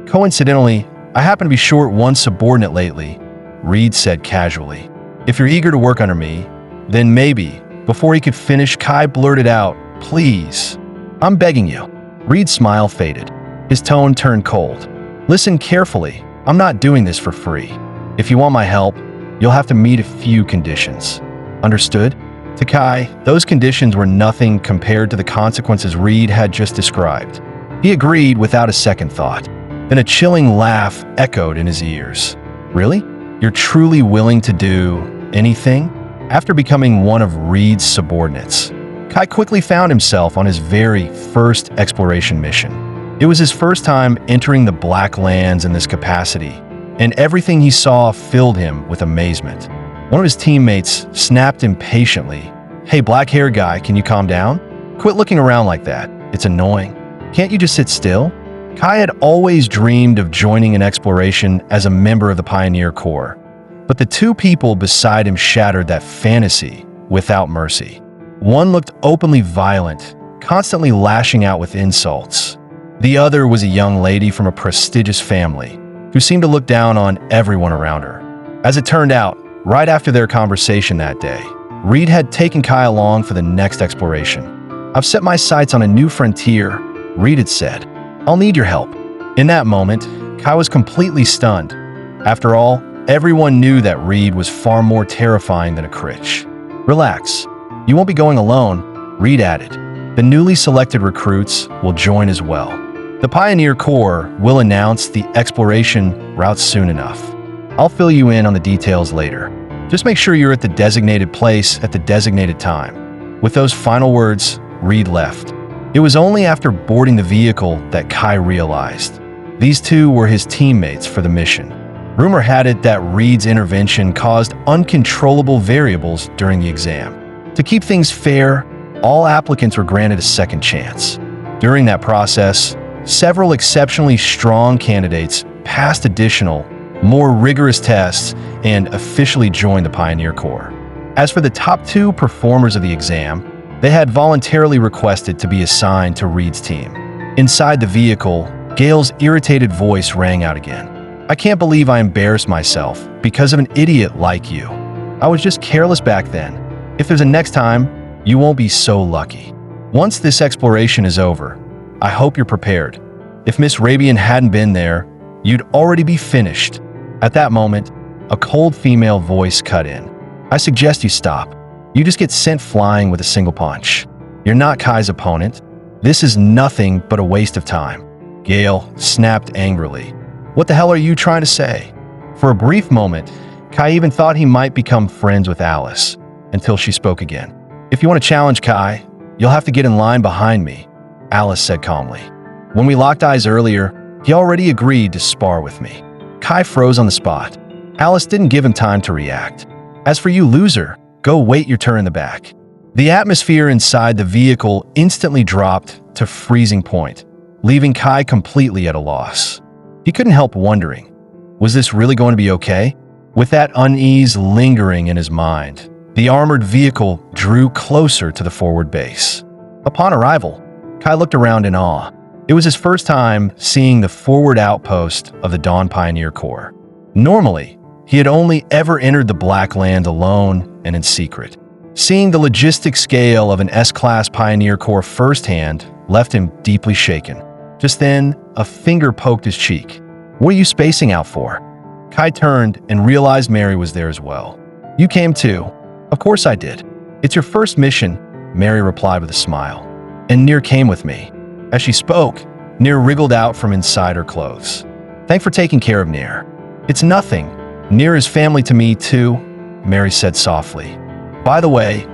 "Coincidentally, I happen to be short one subordinate lately," Reed said casually. "If you're eager to work under me, then maybe." Before he could finish, Kai blurted out, "Please, I'm begging you." Reed's smile faded. His tone turned cold. "Listen carefully. I'm not doing this for free. If you want my help, you'll have to meet a few conditions. Understood?" To Kai, those conditions were nothing compared to the consequences Reed had just described. He agreed without a second thought. Then a chilling laugh echoed in his ears. "Really? You're truly willing to do anything?" After becoming one of Reed's subordinates, Kai quickly found himself on his very first exploration mission. It was his first time entering the Black Lands in this capacity, and everything he saw filled him with amazement. One of his teammates snapped impatiently, "Hey, black-haired guy, can you calm down? Quit looking around like that. It's annoying. Can't you just sit still?" Kai had always dreamed of joining an exploration as a member of the Pioneer Corps, but the two people beside him shattered that fantasy without mercy. One looked openly violent, constantly lashing out with insults. The other was a young lady from a prestigious family who seemed to look down on everyone around her. As it turned out, right after their conversation that day, Reed had taken Kai along for the next exploration. "I've set my sights on a new frontier," Reed had said. "I'll need your help." In that moment, Kai was completely stunned. After all, everyone knew that Reed was far more terrifying than a Critch. "Relax. You won't be going alone," Reed added. "The newly selected recruits will join as well. The Pioneer Corps will announce the exploration routes soon enough. I'll fill you in on the details later. Just make sure you're at the designated place at the designated time." With those final words, Reed left. It was only after boarding the vehicle that Kai realized these two were his teammates for the mission. Rumor had it that Reed's intervention caused uncontrollable variables during the exam. To keep things fair, all applicants were granted a second chance. During that process, several exceptionally strong candidates passed additional, more rigorous tests and officially joined the Pioneer Corps. As for the top two performers of the exam, they had voluntarily requested to be assigned to Reed's team. Inside the vehicle, Gail's irritated voice rang out again. "I can't believe I embarrassed myself because of an idiot like you. I was just careless back then. If there's a next time, you won't be so lucky. Once this exploration is over, I hope you're prepared. If Miss Rabian hadn't been there, you'd already be finished." At that moment, a cold female voice cut in. "I suggest you stop. You just get sent flying with a single punch. You're not Kai's opponent. This is nothing but a waste of time." Gail snapped angrily. "What the hell are you trying to say?" For a brief moment, Kai even thought he might become friends with Alice, until she spoke again. "If you want to challenge Kai, you'll have to get in line behind me," Alice said calmly. "When we locked eyes earlier, he already agreed to spar with me." Kai froze on the spot. Alice didn't give him time to react. "As for you, loser, go wait your turn in the back." The atmosphere inside the vehicle instantly dropped to freezing point, leaving Kai completely at a loss. He couldn't help wondering, was this really going to be okay? With that unease lingering in his mind, the armored vehicle drew closer to the forward base. Upon arrival, Kai looked around in awe. It was his first time seeing the forward outpost of the Dawn Pioneer Corps. Normally, he had only ever entered the Black Land alone and in secret. Seeing the logistic scale of an S-Class Pioneer Corps firsthand left him deeply shaken. Just then, a finger poked his cheek. "What are you spacing out for?" Kai turned and realized Mary was there as well. "You came too." "Of course I did. It's your first mission," Mary replied with a smile. "And Nir came with me." As she spoke, Nir wriggled out from inside her clothes. "Thanks for taking care of Nir." "It's nothing. Nir is family to me too," Mary said softly. "By the way,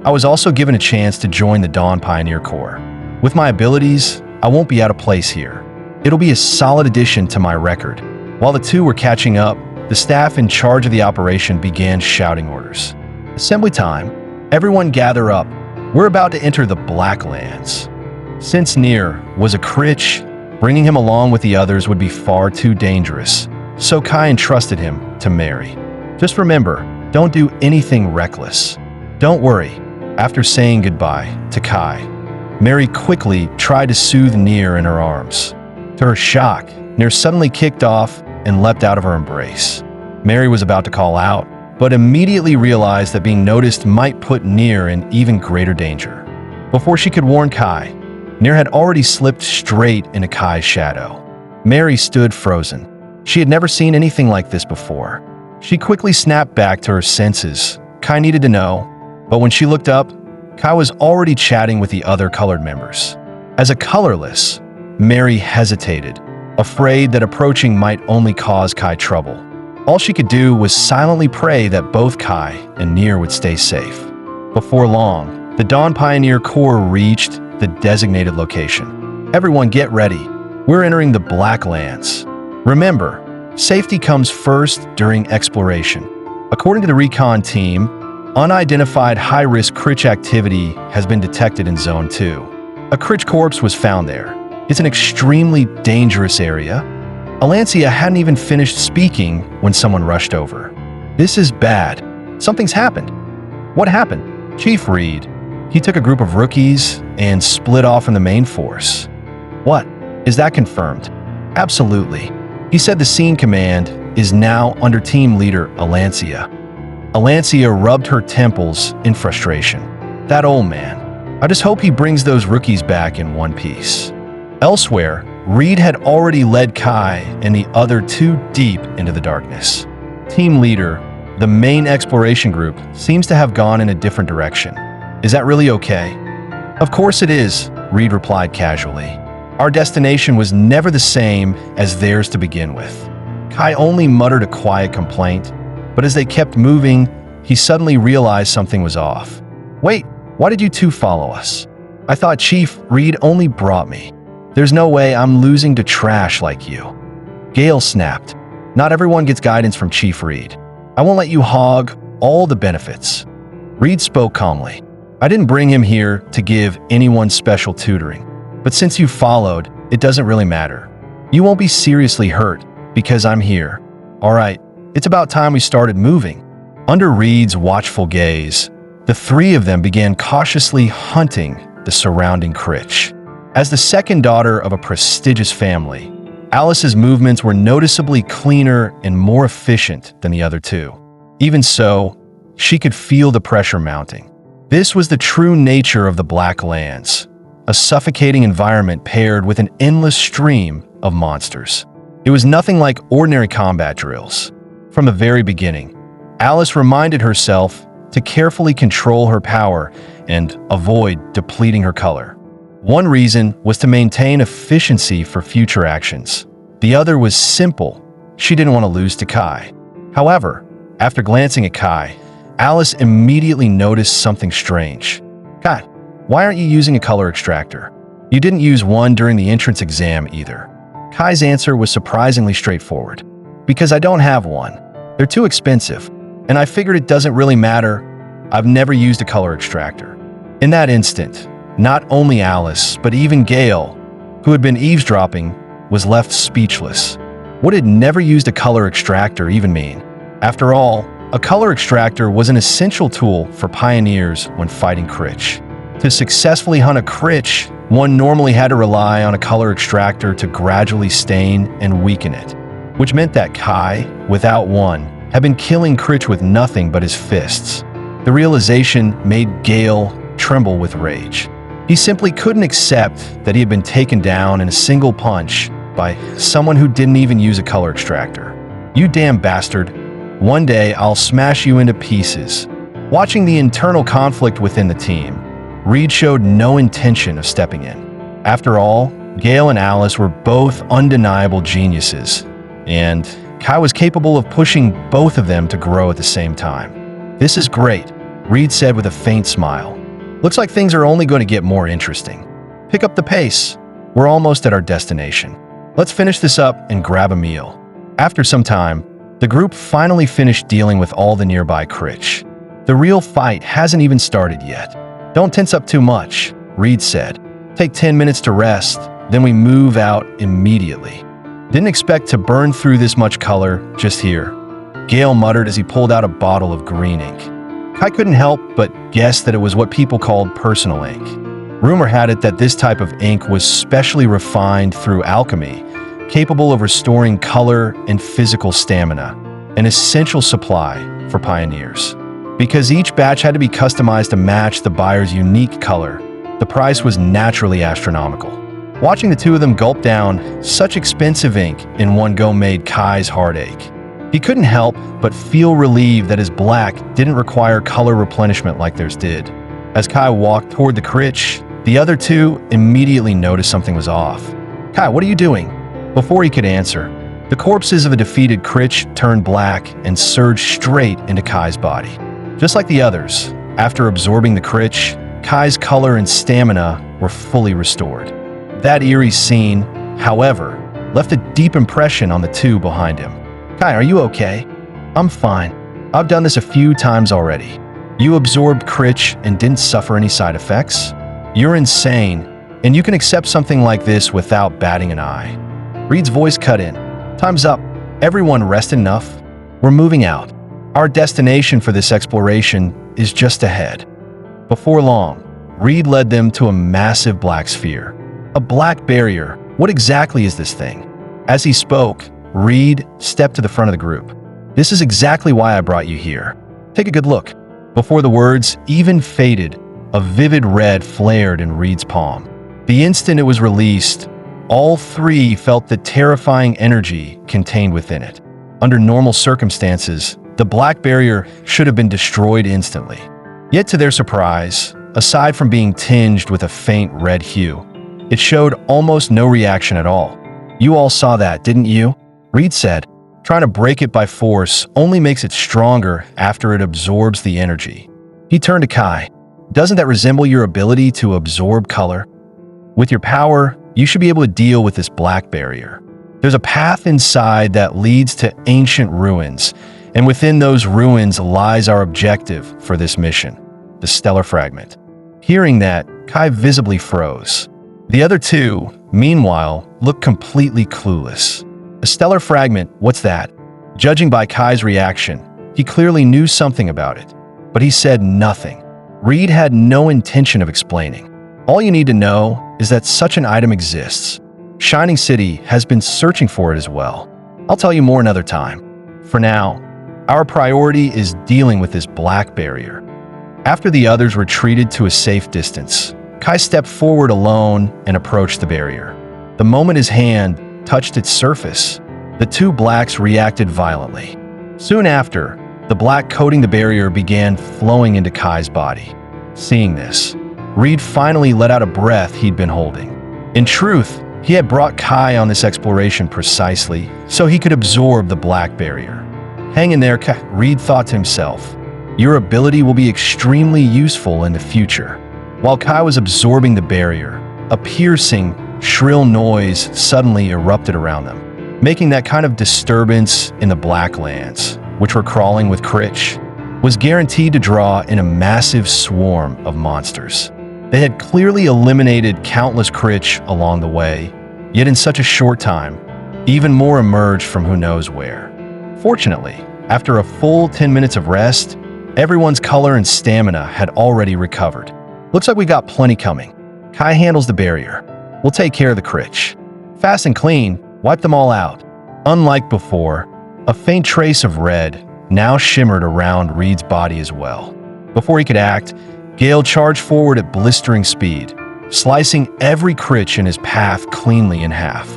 I was also given a chance to join the Dawn Pioneer Corps. With my abilities, I won't be out of place here. It'll be a solid addition to my record." While the two were catching up, the staff in charge of the operation began shouting orders. "Assembly time. Everyone gather up. We're about to enter the Black Lands." Since Nir was a Critch, bringing him along with the others would be far too dangerous, so Kai entrusted him to Mary. "Just remember, don't do anything reckless." "Don't worry." After saying goodbye to Kai, Mary quickly tried to soothe Nir in her arms. To her shock, Nir suddenly kicked off and leapt out of her embrace. Mary was about to call out, but immediately realized that being noticed might put Nir in even greater danger. Before she could warn Kai, Nir had already slipped straight into Kai's shadow. Mary stood frozen. She had never seen anything like this before. She quickly snapped back to her senses. Kai needed to know, but when she looked up, Kai was already chatting with the other colored members. As a colorless, Mary hesitated, afraid that approaching might only cause Kai trouble. All she could do was silently pray that both Kai and Nir would stay safe. Before long, the Dawn Pioneer Corps reached the designated location. "Everyone get ready. We're entering the Black Lands. Remember, safety comes first during exploration." According to the recon team, unidentified high-risk Critch activity has been detected in Zone 2. A Critch corpse was found there. It's an extremely dangerous area. Alancia hadn't even finished speaking when someone rushed over. "This is bad. Something's happened." "What happened?" "Chief Reed. He took a group of rookies and split off from the main force." "What? Is that confirmed?" "Absolutely. He said the scene command is now under team leader Alancia." Alancia rubbed her temples in frustration. That old man. I just hope he brings those rookies back in one piece. Elsewhere, Reed had already led Kai and the other two deep into the darkness. Team leader, the main exploration group, seems to have gone in a different direction. Is that really okay? Of course it is, Reed replied casually. Our destination was never the same as theirs to begin with. Kai only muttered a quiet complaint, but as they kept moving, he suddenly realized something was off. Wait, why did you two follow us? I thought Chief Reed only brought me. There's no way I'm losing to trash like you. Gale snapped. Not everyone gets guidance from Chief Reed. I won't let you hog all the benefits. Reed spoke calmly. I didn't bring him here to give anyone special tutoring. But since you followed, it doesn't really matter. You won't be seriously hurt because I'm here. All right, it's about time we started moving. Under Reed's watchful gaze, the three of them began cautiously hunting the surrounding critch. As the second daughter of a prestigious family, Alice's movements were noticeably cleaner and more efficient than the other two. Even so, she could feel the pressure mounting. This was the true nature of the Black Lands, a suffocating environment paired with an endless stream of monsters. It was nothing like ordinary combat drills. From the very beginning, Alice reminded herself to carefully control her power and avoid depleting her color. One reason was to maintain efficiency for future actions. The other was simple. She didn't want to lose to Kai. However, after glancing at Kai, Alice immediately noticed something strange. Kai, why aren't you using a color extractor? You didn't use one during the entrance exam either. Kai's answer was surprisingly straightforward. Because I don't have one. They're too expensive, and I figured it doesn't really matter. I've never used a color extractor. In that instant, not only Alice, but even Gale, who had been eavesdropping, was left speechless. What did never used a color extractor even mean? After all, a color extractor was an essential tool for pioneers when fighting critch. To successfully hunt a critch, one normally had to rely on a color extractor to gradually stain and weaken it, which meant that Kai, without one, had been killing critch with nothing but his fists. The realization made Gale tremble with rage. He simply couldn't accept that he had been taken down in a single punch by someone who didn't even use a color extractor. You damn bastard. One day I'll smash you into pieces. Watching the internal conflict within the team, Reed showed no intention of stepping in. After all, Gale and Alice were both undeniable geniuses, and Kai was capable of pushing both of them to grow at the same time. This is great, Reed said with a faint smile. Looks like things are only going to get more interesting. Pick up the pace. We're almost at our destination. Let's finish this up and grab a meal. After some time, the group finally finished dealing with all the nearby critch. The real fight hasn't even started yet. Don't tense up too much, Reed said. Take 10 minutes to rest, then we move out immediately. Didn't expect to burn through this much color just here, Gale muttered as he pulled out a bottle of green ink. Kai couldn't help but guess that it was what people called personal ink. Rumor had it that this type of ink was specially refined through alchemy, capable of restoring color and physical stamina, an essential supply for pioneers. Because each batch had to be customized to match the buyer's unique color, the price was naturally astronomical. Watching the two of them gulp down such expensive ink in one go made Kai's heart ache. He couldn't help but feel relieved that his black didn't require color replenishment like theirs did. As Kai walked toward the critch, the other two immediately noticed something was off. Kai, what are you doing? Before he could answer, the corpses of a defeated critch turned black and surged straight into Kai's body. Just like the others, after absorbing the critch, Kai's color and stamina were fully restored. That eerie scene, however, left a deep impression on the two behind him. Kai, are you okay? I'm fine. I've done this a few times already. You absorbed critch and didn't suffer any side effects? You're insane, and you can accept something like this without batting an eye. Reed's voice cut in. Time's up. Everyone rest enough. We're moving out. Our destination for this exploration is just ahead. Before long, Reed led them to a massive black sphere. A black barrier. What exactly is this thing? As he spoke, Reed stepped to the front of the group. This is exactly why I brought you here. Take a good look. Before the words even faded, a vivid red flared in Reed's palm. The instant it was released, all three felt the terrifying energy contained within it. Under normal circumstances, the black barrier should have been destroyed instantly. Yet to their surprise, aside from being tinged with a faint red hue, it showed almost no reaction at all. "You all saw that, didn't you?" Reed said. "Trying to break it by force only makes it stronger after it absorbs the energy." He turned to Kai. "Doesn't that resemble your ability to absorb color? With your power, you should be able to deal with this black barrier. There's a path inside that leads to ancient ruins, and within those ruins lies our objective for this mission, the stellar fragment." Hearing that, Kai visibly froze. The other two, meanwhile, looked completely clueless. "A stellar fragment, what's that?" Judging by Kai's reaction, he clearly knew something about it, but he said nothing. Reed had no intention of explaining. "All you need to know is that such an item exists. Shining City has been searching for it as well. I'll tell you more another time. For now, our priority is dealing with this black barrier." After the others retreated to a safe distance, Kai stepped forward alone and approached the barrier. The moment his hand touched its surface, the two blacks reacted violently. Soon after, the black coating the barrier began flowing into Kai's body. Seeing this, Reed finally let out a breath he'd been holding. In truth, he had brought Kai on this exploration precisely so he could absorb the black barrier. "Hang in there, Kai," Reed thought to himself. "Your ability will be extremely useful in the future." While Kai was absorbing the barrier, a piercing, shrill noise suddenly erupted around them, making that kind of disturbance in the black lands, which were crawling with Critch, was guaranteed to draw in a massive swarm of monsters. They had clearly eliminated countless Critch along the way, yet in such a short time, even more emerged from who knows where. Fortunately, after a full 10 minutes of rest, everyone's color and stamina had already recovered. "Looks like we got plenty coming." Kai handles the barrier. "We'll take care of the Critch. Fast and clean, wipe them all out." Unlike before, a faint trace of red now shimmered around Reed's body as well. Before he could act, Gale charged forward at blistering speed, slicing every Critch in his path cleanly in half.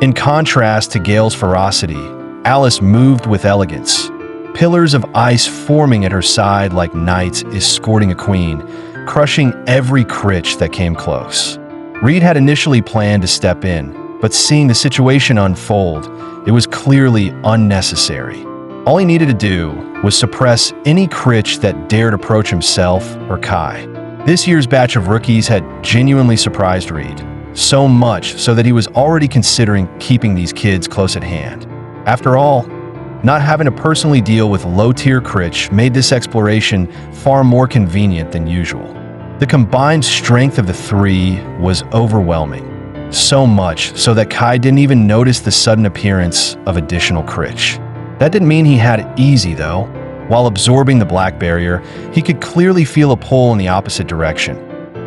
In contrast to Gale's ferocity, Alice moved with elegance, pillars of ice forming at her side like knights escorting a queen, crushing every Critch that came close. Reed had initially planned to step in, but seeing the situation unfold, it was clearly unnecessary. All he needed to do was suppress any Critch that dared approach himself or Kai. This year's batch of rookies had genuinely surprised Reed, so much so that he was already considering keeping these kids close at hand. After all, not having to personally deal with low-tier Critch made this exploration far more convenient than usual. The combined strength of the three was overwhelming, so much so that Kai didn't even notice the sudden appearance of additional Critch. That didn't mean he had it easy, though. While absorbing the black barrier, he could clearly feel a pull in the opposite direction.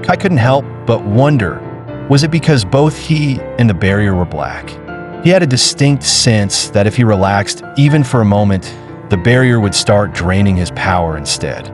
Kai couldn't help but wonder, was it because both he and the barrier were black? He had a distinct sense that if he relaxed even for a moment, the barrier would start draining his power instead.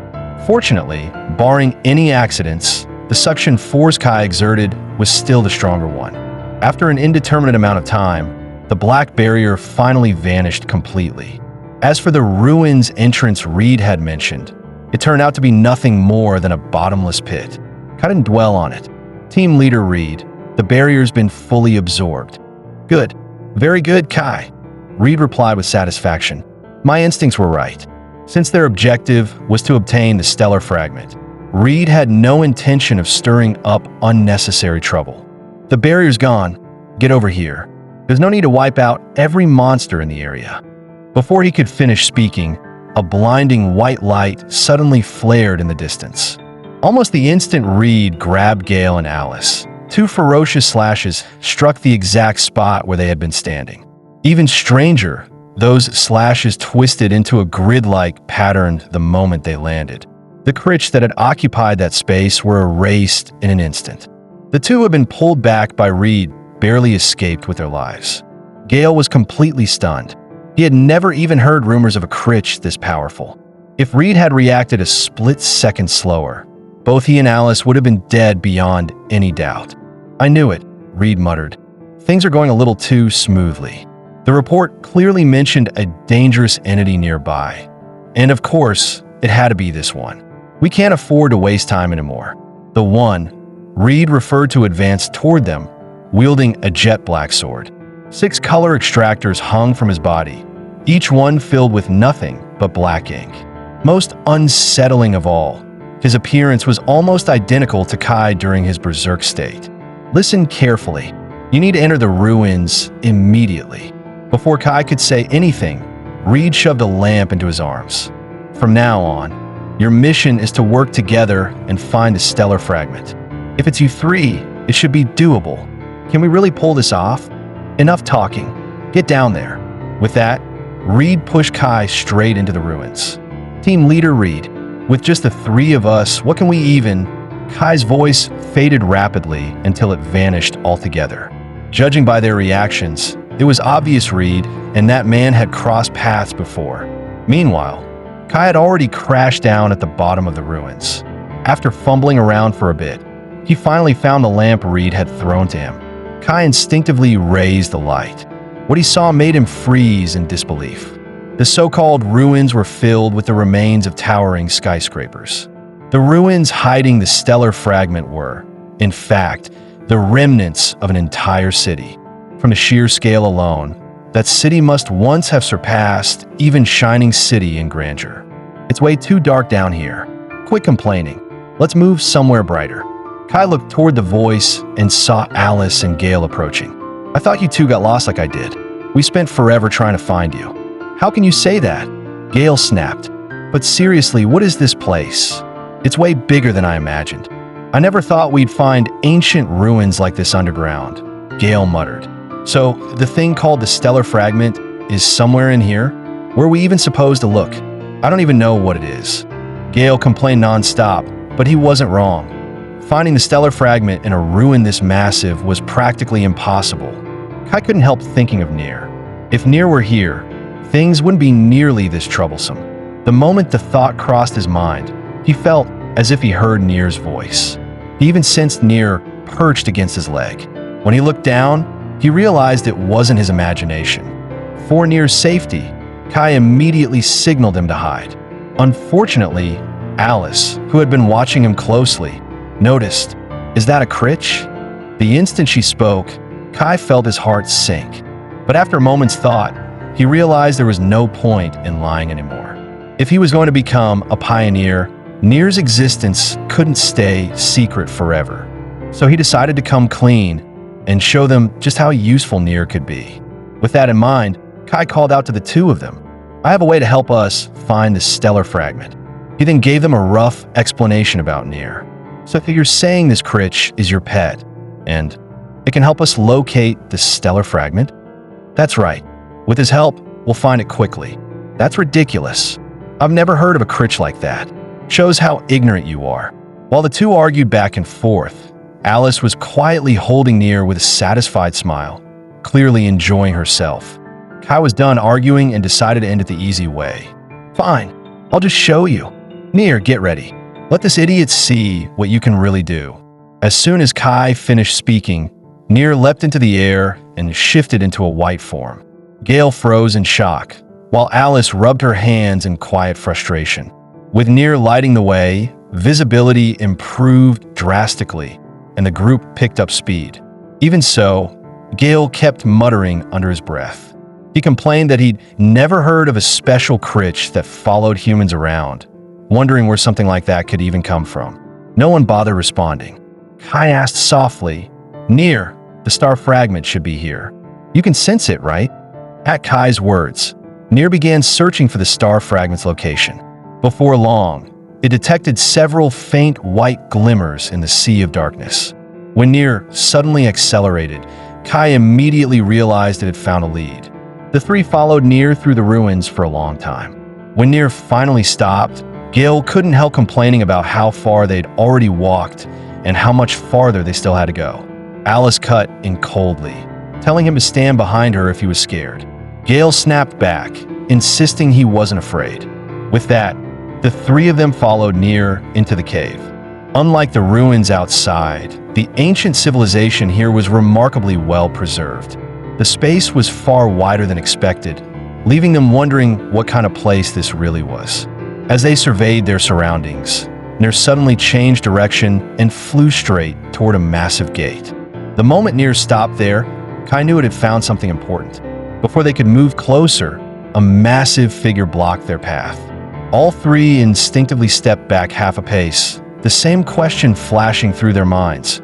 Fortunately, barring any accidents, the suction force Kai exerted was still the stronger one. After an indeterminate amount of time, the black barrier finally vanished completely. As for the ruins entrance Reed had mentioned, it turned out to be nothing more than a bottomless pit. Kai didn't dwell on it. Team leader Reed, the barrier's been fully absorbed. "Good. Very good, Kai," Reed replied with satisfaction. "My instincts were right." Since their objective was to obtain the stellar fragment, Reed had no intention of stirring up unnecessary trouble. "The barrier's gone. Get over here. There's no need to wipe out every monster in the area." Before he could finish speaking, a blinding white light suddenly flared in the distance. Almost the instant Reed grabbed Gale and Alice, two ferocious slashes struck the exact spot where they had been standing. Even stranger, those slashes twisted into a grid-like pattern the moment they landed. The Critch that had occupied that space were erased in an instant. The two had been pulled back by Reed, barely escaped with their lives. Gale was completely stunned. He had never even heard rumors of a Critch this powerful. If Reed had reacted a split second slower, both he and Alice would have been dead beyond any doubt. "I knew it," Reed muttered. "Things are going a little too smoothly." The report clearly mentioned a dangerous entity nearby. And of course, it had to be this one. "We can't afford to waste time anymore." The one, Reed referred to, advanced toward them, wielding a jet black sword. 6 color extractors hung from his body, each one filled with nothing but black ink. Most unsettling of all, his appearance was almost identical to Kai during his berserk state. "Listen carefully. You need to enter the ruins immediately." Before Kai could say anything, Reed shoved a lamp into his arms. "From now on, your mission is to work together and find the stellar fragment. If it's you three, it should be doable. Can we really pull this off? Enough talking. Get down there." With that, Reed pushed Kai straight into the ruins. "Team leader Reed, with just the 3 of us, what can we even—" Kai's voice faded rapidly until it vanished altogether. Judging by their reactions, it was obvious Reed and that man had crossed paths before. Meanwhile, Kai had already crashed down at the bottom of the ruins. After fumbling around for a bit, he finally found the lamp Reed had thrown to him. Kai instinctively raised the light. What he saw made him freeze in disbelief. The so-called ruins were filled with the remains of towering skyscrapers. The ruins hiding the stellar fragment were, in fact, the remnants of an entire city. From the sheer scale alone, that city must once have surpassed even Shining City in grandeur. "It's way too dark down here. Quit complaining. Let's move somewhere brighter." Kai looked toward the voice and saw Alice and Gale approaching. "I thought you two got lost like I did. We spent forever trying to find you." "How can you say that?" Gale snapped. "But seriously, what is this place? It's way bigger than I imagined. I never thought we'd find ancient ruins like this underground," Gale muttered. "So, the thing called the stellar fragment is somewhere in here? Where are we even supposed to look? I don't even know what it is." Gale complained nonstop, but he wasn't wrong. Finding the stellar fragment in a ruin this massive was practically impossible. Kai couldn't help thinking of Nier. If Nier were here, things wouldn't be nearly this troublesome. The moment the thought crossed his mind, he felt as if he heard Nier's voice. He even sensed Nier perched against his leg. When he looked down, he realized it wasn't his imagination. For Nier's safety, Kai immediately signaled him to hide. Unfortunately, Alice, who had been watching him closely, noticed, "Is that a critch?" The instant she spoke, Kai felt his heart sink. But after a moment's thought, he realized there was no point in lying anymore. If he was going to become a pioneer, Nier's existence couldn't stay secret forever. So he decided to come clean and show them just how useful Nier could be. With that in mind, Kai called out to the 2 of them, "I have a way to help us find the stellar fragment." He then gave them a rough explanation about Nier. "So you're saying this critch is your pet, and it can help us locate the stellar fragment?" "That's right. With his help, we'll find it quickly." "That's ridiculous. I've never heard of a critch like that. Shows how ignorant you are." While the 2 argued back and forth, Alice was quietly holding Nier with a satisfied smile, clearly enjoying herself. Kai was done arguing and decided to end it the easy way. "Fine, I'll just show you. Nier, get ready. Let this idiot see what you can really do." As soon as Kai finished speaking, Nier leapt into the air and shifted into a white form. Gale froze in shock, while Alice rubbed her hands in quiet frustration. With Nier lighting the way, visibility improved drastically, and the group picked up speed. Even so, Gale kept muttering under his breath. He complained that he'd never heard of a special critch that followed humans around, wondering where something like that could even come from. No one bothered responding. Kai asked softly, "Nier, the star fragment should be here. You can sense it, right?" At Kai's words, Nier began searching for the star fragment's location. Before long, it detected several faint white glimmers in the sea of darkness. When Nier suddenly accelerated, Kai immediately realized it had found a lead. The 3 followed Nier through the ruins for a long time. When Nier finally stopped, Gale couldn't help complaining about how far they'd already walked and how much farther they still had to go. Alice cut in coldly, telling him to stand behind her if he was scared. Gale snapped back, insisting he wasn't afraid. With that, The three of them followed near into the cave. Unlike the ruins outside, the ancient civilization here was remarkably well preserved. The space was far wider than expected, leaving them wondering what kind of place this really was. As they surveyed their surroundings, Nier suddenly changed direction and flew straight toward a massive gate. The moment Nier stopped there, Kai knew it had found something important. Before they could move closer, a massive figure blocked their path. All three instinctively stepped back half a pace, the same question flashing through their minds.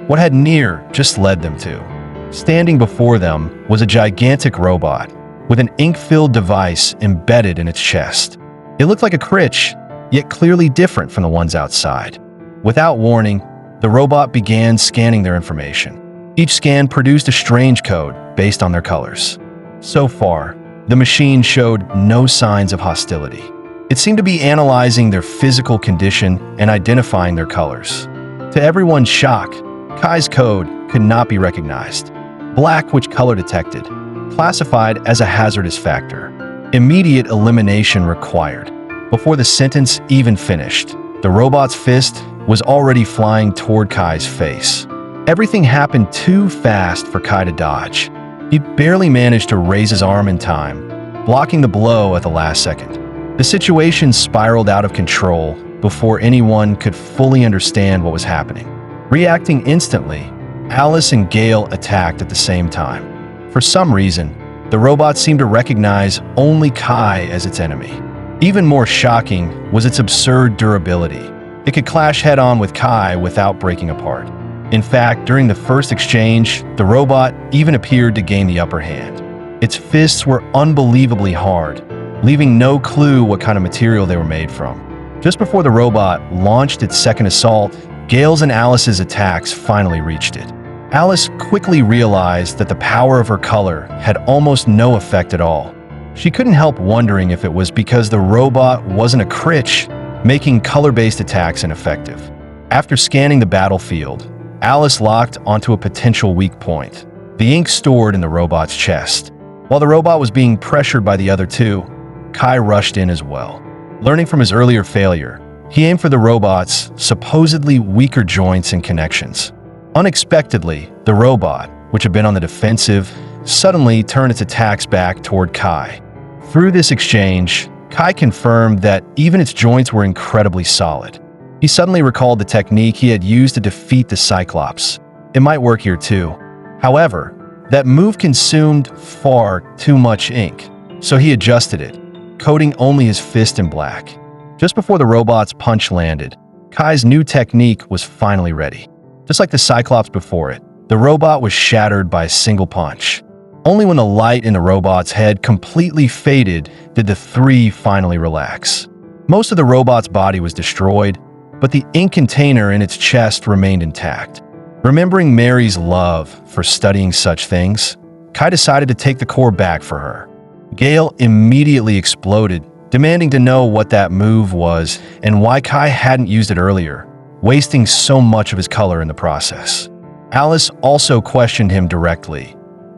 What had Nier just led them to? Standing before them was a gigantic robot with an ink-filled device embedded in its chest. It looked like a critch, yet clearly different from the ones outside. Without warning, the robot began scanning their information. Each scan produced a strange code based on their colors. So far, the machine showed no signs of hostility. It seemed to be analyzing their physical condition and identifying their colors. To everyone's shock, Kai's code could not be recognized. Black, which color detected, classified as a hazardous factor. Immediate elimination required. Before the sentence even finished, the robot's fist was already flying toward Kai's face. Everything happened too fast for Kai to dodge. He barely managed to raise his arm in time, blocking the blow at the last second. The situation spiraled out of control before anyone could fully understand what was happening. Reacting instantly, Alice and Gale attacked at the same time. For some reason, the robot seemed to recognize only Kai as its enemy. Even more shocking was its absurd durability. It could clash head-on with Kai without breaking apart. In fact, during the first exchange, the robot even appeared to gain the upper hand. Its fists were unbelievably hard, leaving no clue what kind of material they were made from. Just before the robot launched its second assault, Gale's and Alice's attacks finally reached it. Alice quickly realized that the power of her color had almost no effect at all. She couldn't help wondering if it was because the robot wasn't a critch, making color-based attacks ineffective. After scanning the battlefield, Alice locked onto a potential weak point, the ink stored in the robot's chest. While the robot was being pressured by the other two, Kai rushed in as well. Learning from his earlier failure, he aimed for the robot's supposedly weaker joints and connections. Unexpectedly, the robot, which had been on the defensive, suddenly turned its attacks back toward Kai. Through this exchange, Kai confirmed that even its joints were incredibly solid. He suddenly recalled the technique he had used to defeat the Cyclops. It might work here too. However, that move consumed far too much ink, so he adjusted it, coating only his fist in black. Just before the robot's punch landed, Kai's new technique was finally ready. Just like the Cyclops before it, the robot was shattered by a single punch. Only when the light in the robot's head completely faded did the three finally relax. Most of the robot's body was destroyed, but the ink container in its chest remained intact. Remembering Mary's love for studying such things, Kai decided to take the core back for her. Gale immediately exploded, demanding to know what that move was and why Kai hadn't used it earlier, wasting so much of his color in the process. Alice also questioned him directly.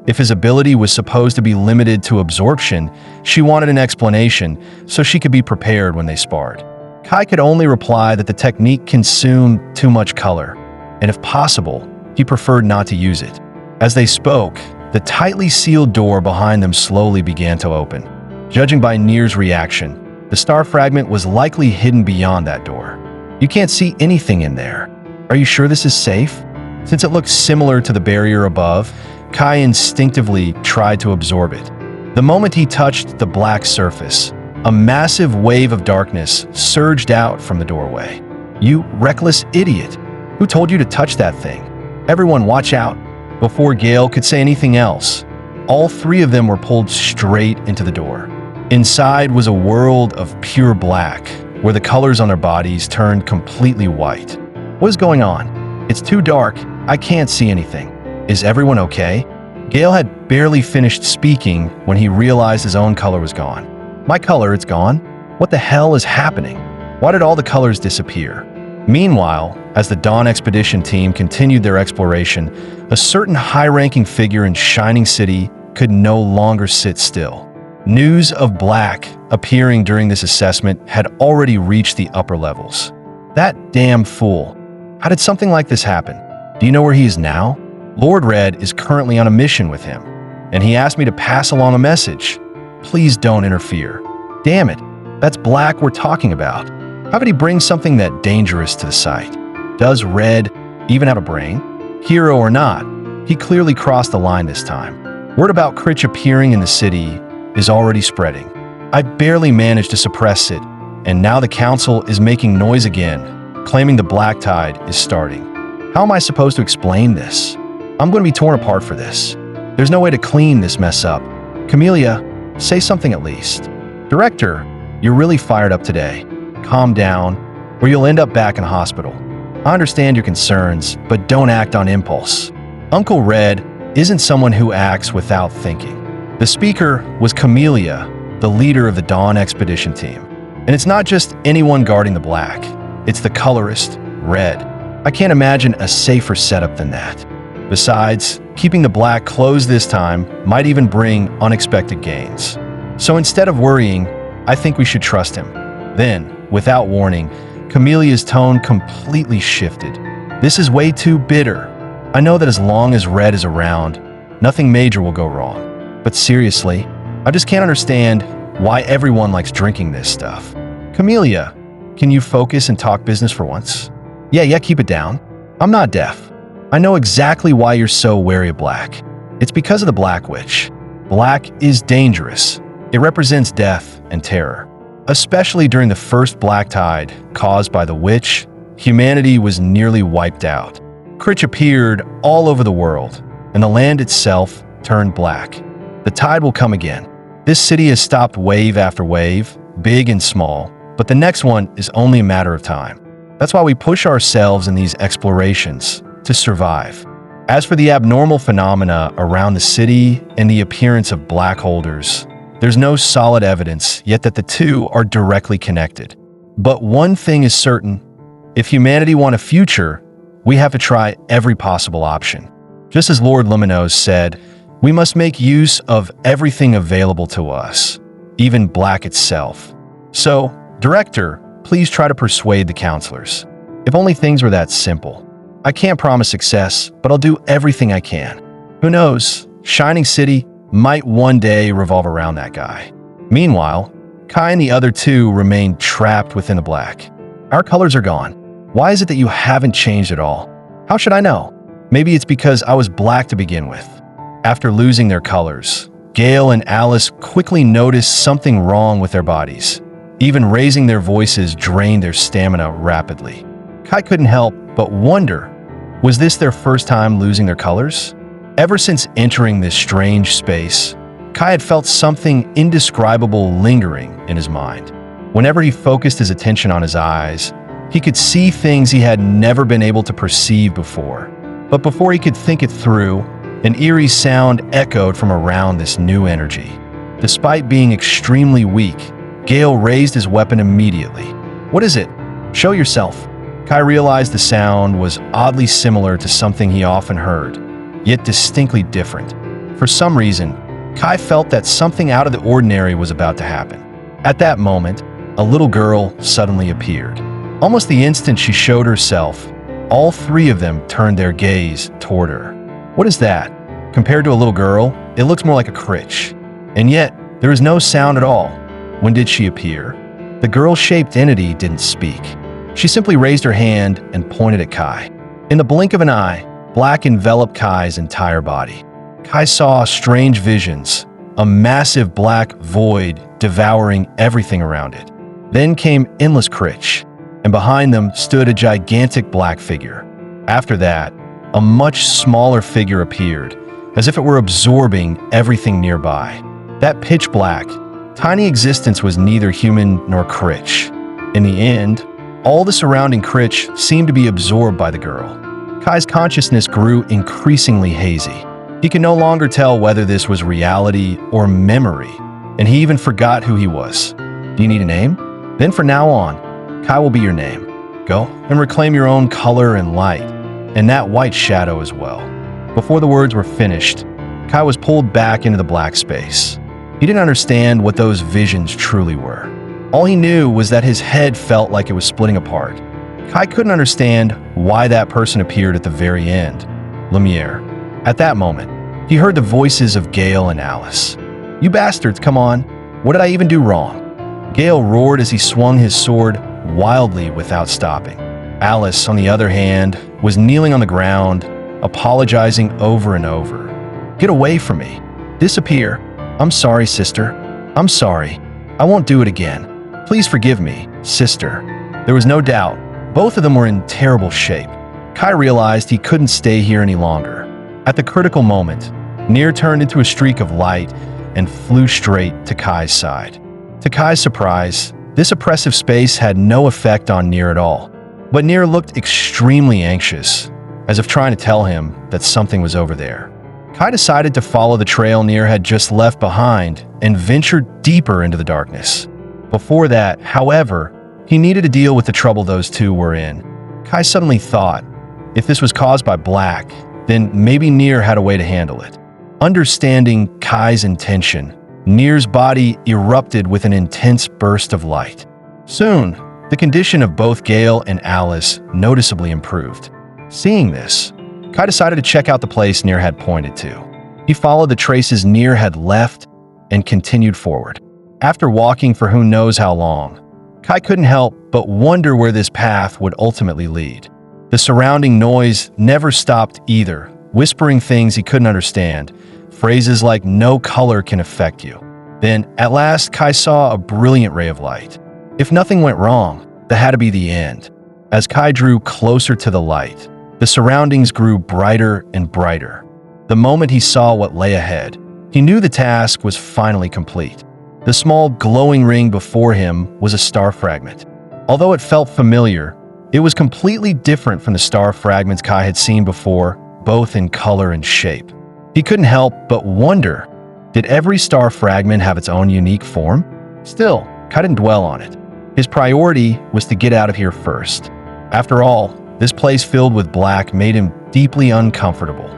If his ability was supposed to be limited to absorption, she wanted an explanation so she could be prepared when they sparred. Kai could only reply that the technique consumed too much color, and if possible, he preferred not to use it. As they spoke, the tightly sealed door behind them slowly began to open. Judging by Nier's reaction, the star fragment was likely hidden beyond that door. You can't see anything in there. Are you sure this is safe? Since it looked similar to the barrier above, Kai instinctively tried to absorb it. The moment he touched the black surface, a massive wave of darkness surged out from the doorway. You reckless idiot! Who told you to touch that thing? Everyone watch out! Before Gale could say anything else, all three of them were pulled straight into the door. Inside was a world of pure black, where the colors on their bodies turned completely white. What is going on? It's too dark. I can't see anything. Is everyone okay? Gale had barely finished speaking when he realized his own color was gone. My color, it's gone? What the hell is happening? Why did all the colors disappear? Meanwhile, as the Dawn Expedition team continued their exploration, a certain high-ranking figure in Shining City could no longer sit still. News of Black appearing during this assessment had already reached the upper levels. That damn fool. How did something like this happen? Do you know where he is now? Lord Red is currently on a mission with him, and he asked me to pass along a message. Please don't interfere. Damn it, that's Black we're talking about. How could he bring something that dangerous to the site? Does Red even have a brain? Hero or not, he clearly crossed the line this time. Word about Critch appearing in the city is already spreading. I barely managed to suppress it, and now the council is making noise again, claiming the Black Tide is starting. How am I supposed to explain this? I'm going to be torn apart for this. There's no way to clean this mess up. Camellia, say something at least. Director, you're really fired up today. Calm down, or you'll end up back in hospital. I understand your concerns, but don't act on impulse. Uncle Red isn't someone who acts without thinking. The speaker was Camellia, the leader of the Dawn Expedition team. And it's not just anyone guarding the Black. It's the colorist, Red. I can't imagine a safer setup than that. Besides, keeping the Black closed this time might even bring unexpected gains. So instead of worrying, I think we should trust him. Then, without warning, Camelia's tone completely shifted. This is way too bitter. I know that as long as Red is around, nothing major will go wrong. But seriously, I just can't understand why everyone likes drinking this stuff. Camellia, can you focus and talk business for once? Yeah, keep it down. I'm not deaf. I know exactly why you're so wary of Black. It's because of the Black Witch. Black is dangerous. It represents death and terror. Especially during the first Black Tide caused by the witch, humanity was nearly wiped out. Critch appeared all over the world, and the land itself turned black. The tide will come again. This city has stopped wave after wave, big and small, but the next one is only a matter of time. That's why we push ourselves in these explorations to survive. As for the abnormal phenomena around the city and the appearance of black holders, there's no solid evidence yet that the two are directly connected. But one thing is certain: if humanity want a future, we have to try every possible option. Just as Lord Luminose said, we must make use of everything available to us, even Black itself. So, Director, please try to persuade the counselors. If only things were that simple. I can't promise success, but I'll do everything I can. Who knows, Shining City might one day revolve around that guy. Meanwhile, Kai and the other two remain trapped within the Black. Our colors are gone. Why is it that you haven't changed at all? How should I know? Maybe it's because I was black to begin with. After losing their colors, Gale and Alice quickly noticed something wrong with their bodies. Even raising their voices drained their stamina rapidly. Kai couldn't help but wonder, was this their first time losing their colors? Ever since entering this strange space, Kai had felt something indescribable lingering in his mind. Whenever he focused his attention on his eyes, he could see things he had never been able to perceive before. But before he could think it through, an eerie sound echoed from around this new energy. Despite being extremely weak, Gale raised his weapon immediately. What is it? Show yourself. Kai realized the sound was oddly similar to something he often heard, yet distinctly different. For some reason, Kai felt that something out of the ordinary was about to happen. At that moment, a little girl suddenly appeared. Almost the instant she showed herself, all three of them turned their gaze toward her. What is that? Compared to a little girl, it looks more like a Critch. And yet, there is no sound at all. When did she appear? The girl-shaped entity didn't speak. She simply raised her hand and pointed at Kai. In the blink of an eye, black enveloped Kai's entire body. Kai saw strange visions, a massive black void devouring everything around it. Then came endless Critch, and behind them stood a gigantic black figure. After that, a much smaller figure appeared, as if it were absorbing everything nearby. That pitch black, tiny existence was neither human nor Critch. In the end, all the surrounding Critch seemed to be absorbed by the girl. Kai's consciousness grew increasingly hazy. He could no longer tell whether this was reality or memory, and he even forgot who he was. Do you need a name? Then from now on, Kai will be your name. Go and reclaim your own color and light, and that white shadow as well. Before the words were finished, Kai was pulled back into the black space. He didn't understand what those visions truly were. All he knew was that his head felt like it was splitting apart. Kai couldn't understand why that person appeared at the very end, Lumiere. At that moment, he heard the voices of Gale and Alice. "You bastards, come on. What did I even do wrong?" Gale roared as he swung his sword wildly without stopping. Alice, on the other hand, was kneeling on the ground, apologizing over and over. "Get away from me. Disappear. I'm sorry, sister. I'm sorry. I won't do it again. Please forgive me, sister." There was no doubt. Both of them were in terrible shape. Kai realized he couldn't stay here any longer. At the critical moment, Nier turned into a streak of light and flew straight to Kai's side. To Kai's surprise, this oppressive space had no effect on Nier at all. But Nier looked extremely anxious, as if trying to tell him that something was over there. Kai decided to follow the trail Nier had just left behind and ventured deeper into the darkness. Before that, however, he needed to deal with the trouble those two were in. Kai suddenly thought, if this was caused by Black, then maybe Nier had a way to handle it. Understanding Kai's intention, Nier's body erupted with an intense burst of light. Soon, the condition of both Gale and Alice noticeably improved. Seeing this, Kai decided to check out the place Nier had pointed to. He followed the traces Nier had left and continued forward. After walking for who knows how long, Kai couldn't help but wonder where this path would ultimately lead. The surrounding noise never stopped either, whispering things he couldn't understand, phrases like "no color can affect you." Then, at last, Kai saw a brilliant ray of light. If nothing went wrong, that had to be the end. As Kai drew closer to the light, the surroundings grew brighter and brighter. The moment he saw what lay ahead, he knew the task was finally complete. The small glowing ring before him was a star fragment. Although it felt familiar, it was completely different from the star fragments Kai had seen before, both in color and shape. He couldn't help but wonder, did every star fragment have its own unique form? Still, Kai didn't dwell on it. His priority was to get out of here first. After all, this place filled with Black made him deeply uncomfortable.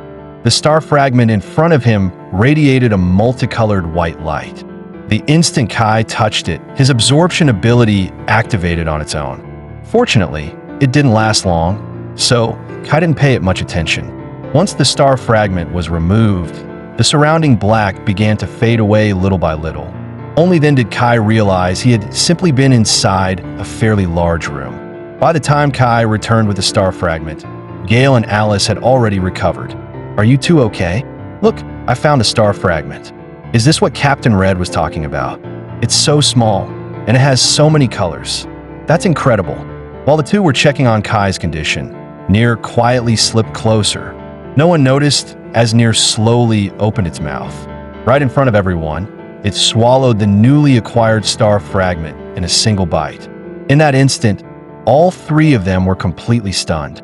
The star fragment in front of him radiated a multicolored white light. The instant Kai touched it, his absorption ability activated on its own. Fortunately, it didn't last long, so Kai didn't pay it much attention. Once the star fragment was removed, the surrounding Black began to fade away little by little. Only then did Kai realize he had simply been inside a fairly large room. By the time Kai returned with the star fragment, Gale and Alice had already recovered. "Are you two okay? Look, I found a star fragment. Is this what Captain Red was talking about? It's so small, and it has so many colors. That's incredible." While the two were checking on Kai's condition, Nier quietly slipped closer. No one noticed as Nier slowly opened its mouth. Right in front of everyone, it swallowed the newly acquired star fragment in a single bite. In that instant, all three of them were completely stunned.